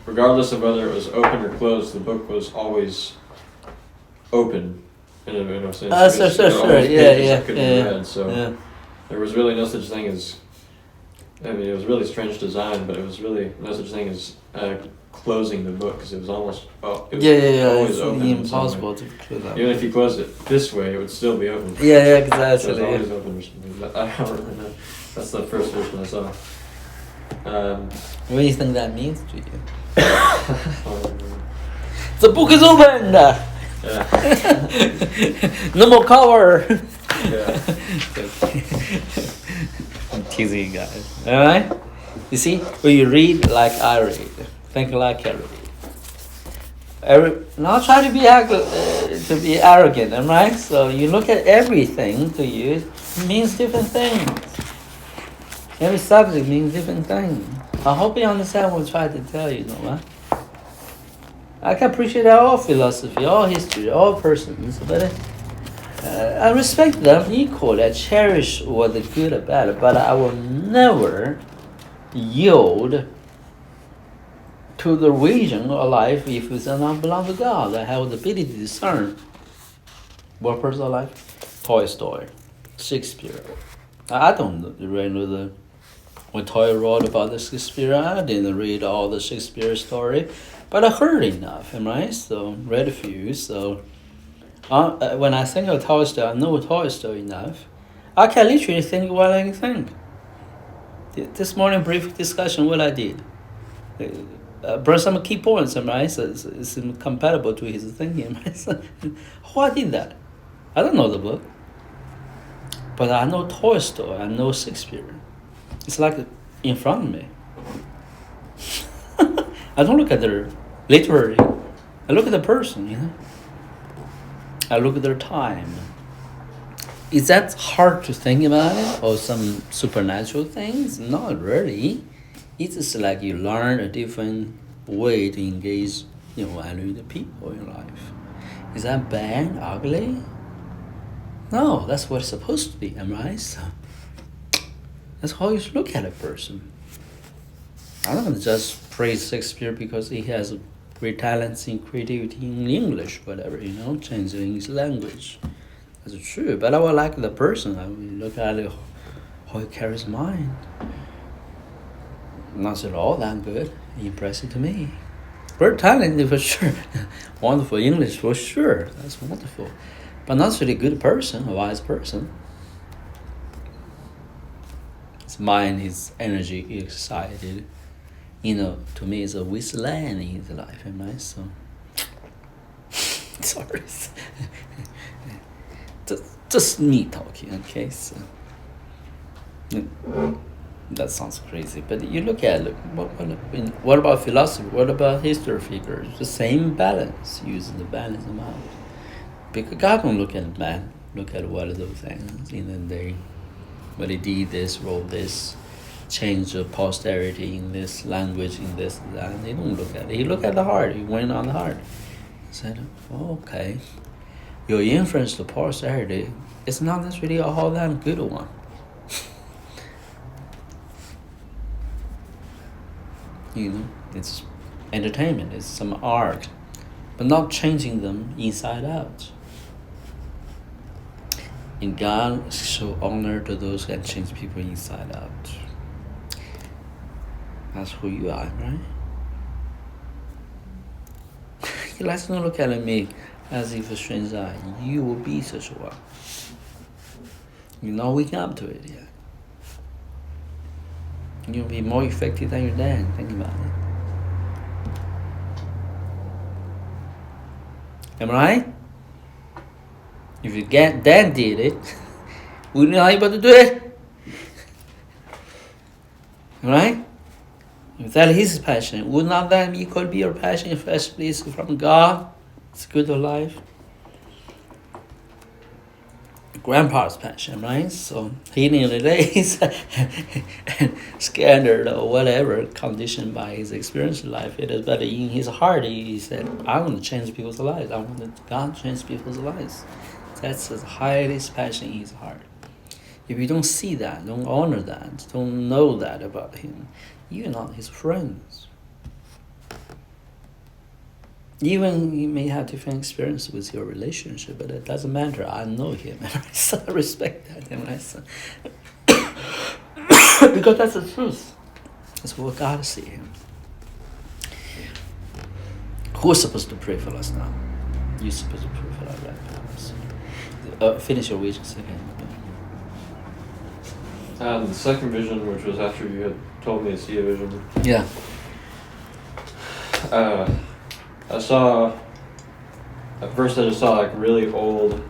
[SPEAKER 2] regardless of whether it was open or closed, the book was always open in a sense.
[SPEAKER 1] Sure. Yeah.
[SPEAKER 2] Read, so there was really no such thing as, I mean, it was really strange design, but it was really no such thing as closing the book because it was almost always
[SPEAKER 1] it's
[SPEAKER 2] open.
[SPEAKER 1] Impossible to close that.
[SPEAKER 2] Even if you closed it this way, it would still be open.
[SPEAKER 1] Exactly.
[SPEAKER 2] So it was always open or something. But I don't really know. That's the first vision I saw.
[SPEAKER 1] What do you think that means to you? The book is open! No more cover! I'm teasing you guys. Alright? You see, when you read like I read, think like I read. Not try to be arrogant, alright? So you look at everything to you, it means different things. Every subject means different things. I hope you understand what I'm trying to tell you, right? I can appreciate all philosophy, all history, all persons, but I respect them equally. I cherish what the good about it, but I will never yield to the region of life if it does not belong to God. I have the ability to discern what person of life. Tolstoy, Shakespeare. I don't really know what Toy wrote about the Shakespeare. I didn't read all the Shakespeare story, but I heard enough, right? So read a few. So when I think of Tolstoy, I know Tolstoy enough. I can literally think what I think. This morning, brief discussion, what I did. bring some key points, right? So it's compatible to his thinking, right? So, who I did that? I don't know the book, but I know Tolstoy. I know Shakespeare. It's like in front of me. I don't look at their literary. I look at the person, you know. I look at their time. Is that hard to think about it, or some supernatural things? Not really. It's just like you learn a different way to engage, value the people in life. Is that bad, ugly? No, that's what it's supposed to be, am I right? So that's how you should look at a person. I don't just praise Shakespeare because he has great talents in creativity in English, whatever, changing his language. That's true, but I would like the person. I would look at it, how he carries mind. Not at all that good, impressive to me. Great talent for sure. Wonderful English for sure. That's wonderful. But not really good person, a wise person. His mind, his energy is excited. To me, it's a wasteland in his life, am I? So, sorry. just me talking, okay? So, that sounds crazy, but you look at it, what about philosophy? What about history figures? The same balance, using the balance amount. Because God don't look at man, look at what are those things in the day. But he did this, wrote this, changed the posterity in this language, in this, that. They don't look at it. He looked at the heart. He went on the heart. He said, okay, your influence to posterity is not necessarily all that good one. It's entertainment, it's some art, but not changing them inside out. And God show honor to those who can change people inside out. That's who you are, right? Let's not look at me as if a stranger. You will be such a one. You're not waking up to it yet. You'll be more effective than your dad. Think about it. Am I right? If your dad did it, we're not able to do it. Right? If that is his passion, would not that equal be your passion, especially from God? It's good of life. Grandpa's passion, right? So healing the days, scattered or whatever, conditioned by his experience in life. It is, but in his heart, he said, "I want to change people's lives. I want God to change people's lives." That's his highest passion in his heart. If you don't see that, don't honor that, don't know that about him, you're not his friends. Even you may have different experience with your relationship, but it doesn't matter. I know him, and I respect that, and because that's the truth. That's what God sees him. Who's supposed to pray for us now? You're supposed to pray for us right now. Finish your vision second.
[SPEAKER 2] The second vision, which was after you had told me to see a vision.
[SPEAKER 1] Yeah.
[SPEAKER 2] At first I just saw like really old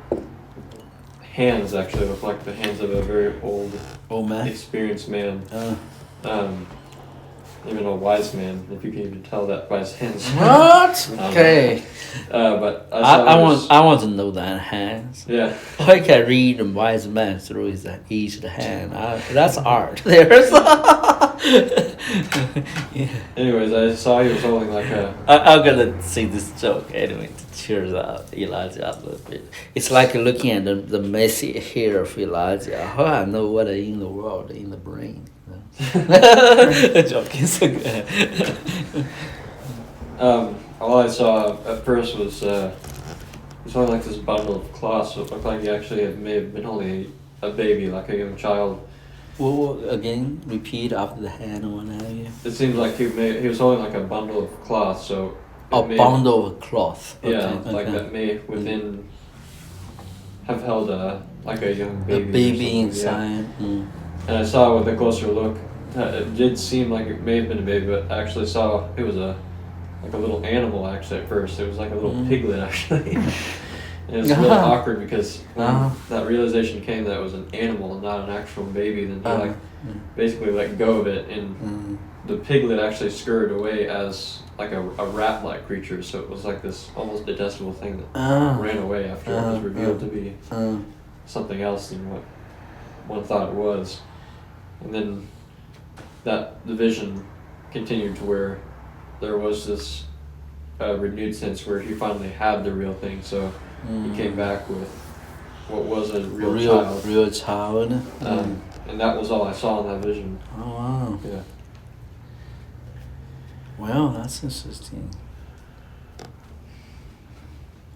[SPEAKER 2] hands, actually looked like the hands of a very old
[SPEAKER 1] man,
[SPEAKER 2] experienced man. Even a wise man, if you can even tell that by his hands.
[SPEAKER 1] What? Okay.
[SPEAKER 2] But
[SPEAKER 1] I want to know that hands.
[SPEAKER 2] Yeah.
[SPEAKER 1] I can read a wise man through each hand. That's art. There's. Yeah.
[SPEAKER 2] Anyways, I saw he was holding like a.
[SPEAKER 1] I'm gonna say this joke anyway to cheer Elijah up a little bit. It's like looking at the messy hair of Elijah. How I know what is in the world, in the brain. Joking, so good.
[SPEAKER 2] All I saw at first was he saw like this bundle of cloths. So it looked like he actually may have been holding a baby, like a young child.
[SPEAKER 1] Well, again, repeat after the hand or what have you.
[SPEAKER 2] It seems like he was holding like a bundle of cloth. So
[SPEAKER 1] a bundle of cloth.
[SPEAKER 2] Okay, yeah, like that may within have held like a young baby.
[SPEAKER 1] A baby inside.
[SPEAKER 2] Yeah. And I saw with a closer look It did seem like it may have been a baby, but I actually saw it was a little animal actually at first. It was like a little piglet actually. And it was really awkward because when that realization came that it was an animal and not an actual baby, then he basically let go of it, and the piglet actually scurried away as like a rat-like creature. So it was like this almost detestable thing that ran away after it was revealed to be something else than what one thought it was. And then the vision continued to where there was this renewed sense where he finally had the real thing. So he came back with what was a real child.
[SPEAKER 1] Real child.
[SPEAKER 2] And that was all I saw in that vision.
[SPEAKER 1] Oh wow.
[SPEAKER 2] Yeah.
[SPEAKER 1] Well, that's interesting.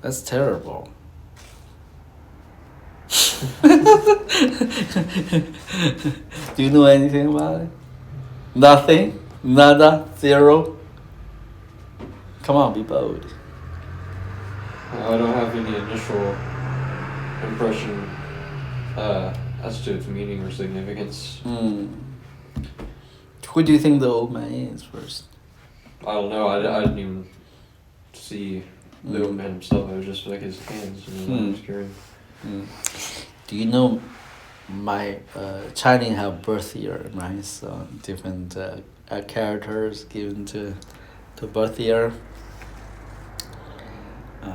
[SPEAKER 1] That's terrible. Do you know anything about it? Nothing? Nada? Zero? Come on, be bold.
[SPEAKER 2] I don't have any initial impression as to its meaning or significance.
[SPEAKER 1] Who do you think the old man is first?
[SPEAKER 2] I don't know. I didn't even see the old man himself. It was just like his hands and what he was carrying.
[SPEAKER 1] Do you know my Chinese have birth year, right? So different characters given to birth year.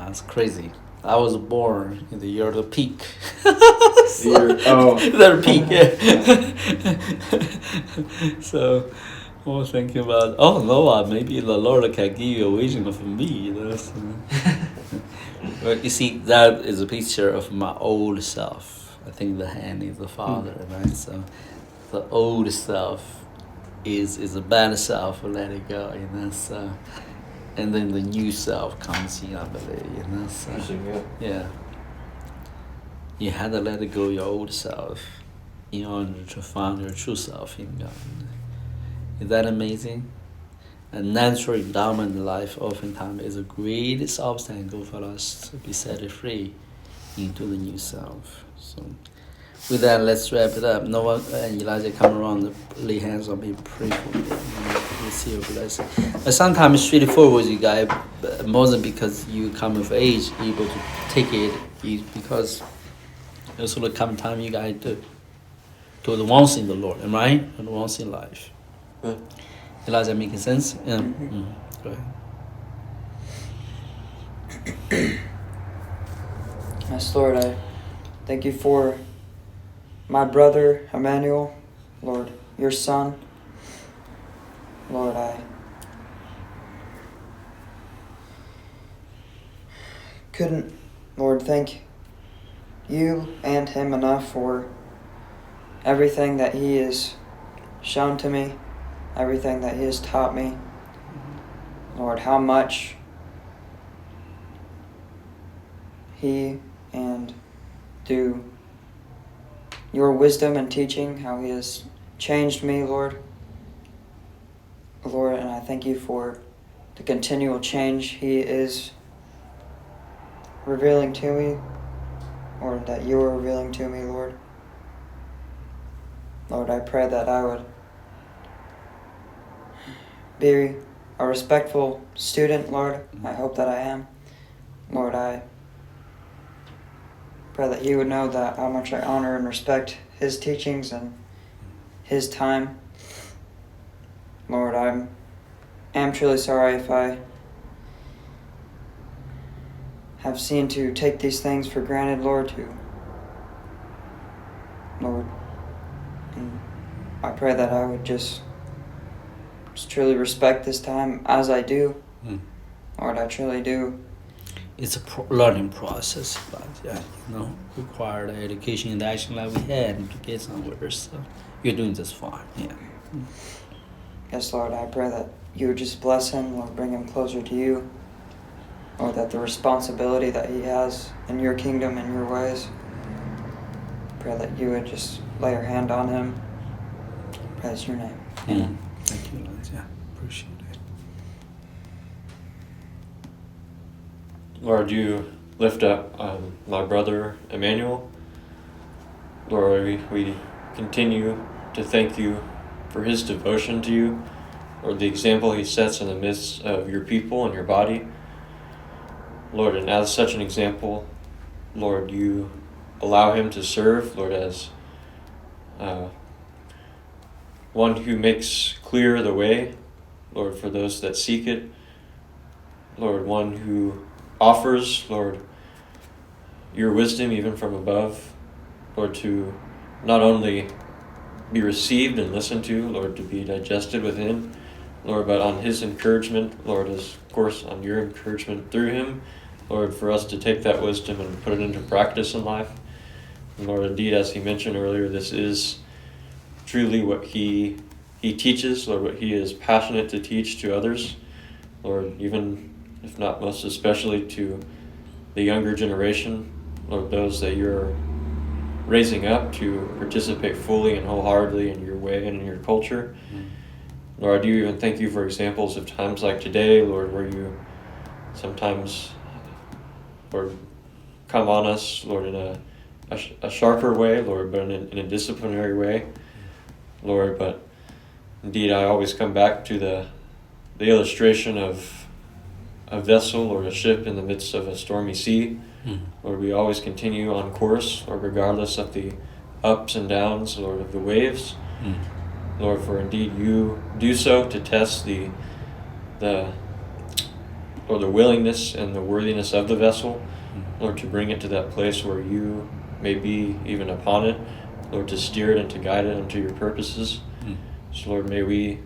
[SPEAKER 1] It's crazy. I was born in the year of the peak. The peak. Yeah. So I was thinking about, oh no, maybe the Lord can give you a vision of me. You know? So, but you see, that is a picture of my old self. I think the hand is the father, right? So the old self is a bad self. Let it go, you know. So, and then the new self comes in, I believe, you know. So, yeah. You had to let go your old self in order to find your true self in God. Is that amazing? A natural endowment in life oftentimes is the greatest obstacle for us to be set free into the new self. So, with that, let's wrap it up. Noah and Elijah come around, lay hands on me, pray for me. Receive a blessing. But sometimes it's straightforward with you guys, more than because you come of age, able to take it, because there's will come time you guys do the once in the Lord, am I right? And the once in life. Elijah, making sense? Yeah. Go ahead.
[SPEAKER 3] Yes, Lord, I thank you for my brother Emmanuel, Lord, your son. Lord, I couldn't, Lord, thank you and him enough for everything that he has shown to me, everything that he has taught me. Lord, how much he and through your wisdom and teaching, how he has changed me, Lord. Lord, and I thank you for the continual change he is revealing to me, or that you are revealing to me, Lord. Lord, I pray that I would be a respectful student, Lord. I hope that I am. Lord, I pray that you would know that how much I honor and respect his teachings and his time. Lord, I am truly sorry if I have seen to take these things for granted, Lord, and I pray that I would just truly respect this time as I do. Lord, I truly do.
[SPEAKER 1] It's a learning process, but required education and action like we had to get somewhere. So you're doing just fine. Yeah.
[SPEAKER 3] Yes, Lord, I pray that you would just bless him, Lord, bring him closer to you. Lord, that the responsibility that he has in your kingdom and your ways, pray that you would just lay your hand on him. Praise your name.
[SPEAKER 1] Amen. Thank you, Lord. Yeah, appreciate it.
[SPEAKER 2] Lord, you lift up my brother Emmanuel. Lord, we continue to thank you for his devotion to you, Lord, the example he sets in the midst of your people and your body. Lord, and as such an example, Lord, you allow him to serve, Lord, as one who makes clear the way, Lord, for those that seek it. Lord, one who offers, Lord, your wisdom even from above, Lord, to not only be received and listened to, Lord, to be digested within, Lord, but on his encouragement, Lord, as of course on your encouragement through him, Lord, for us to take that wisdom and put it into practice in life. And Lord, indeed, as he mentioned earlier, this is truly what he teaches, Lord, what he is passionate to teach to others, Lord, even if not most especially to the younger generation, Lord, those that you're raising up to participate fully and wholeheartedly in your way and in your culture. Lord, I do even thank you for examples of times like today, Lord, where you sometimes, Lord, come on us, Lord, in a sharper way, Lord, but in a disciplinary way, Lord. But indeed, I always come back to the illustration of a vessel or a ship in the midst of a stormy sea. Lord, we always continue on course, Lord, regardless of the ups and downs, Lord, of the waves. Lord, for indeed you do so to test the willingness and the worthiness of the vessel, Lord, to bring it to that place where you may be even upon it, Lord, to steer it and to guide it unto your purposes. So, Lord, may we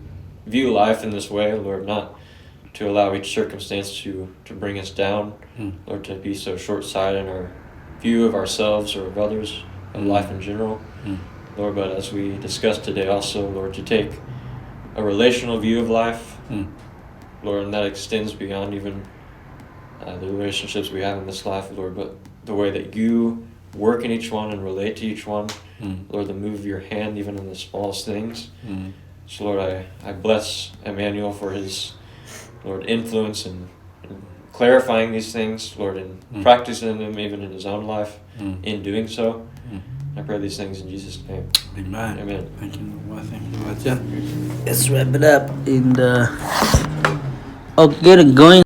[SPEAKER 2] view life in this way, Lord, not to allow each circumstance to bring us down, Lord, to be so short-sighted in our view of ourselves or of others, of life in general. Lord, but as we discussed today also, Lord, to take a relational view of life, Lord, and that extends beyond even the relationships we have in this life, Lord, but the way that you work in each one and relate to each one, Lord, the move of your hand even in the smallest things. So, Lord, I bless Emmanuel for his, Lord, influence in clarifying these things, Lord, and practicing them even in his own life, in doing so. I pray these things in Jesus' name.
[SPEAKER 1] Amen.
[SPEAKER 2] Amen.
[SPEAKER 1] Thank you, Lord. Thank you, Lord. Let's wrap it up. And getting going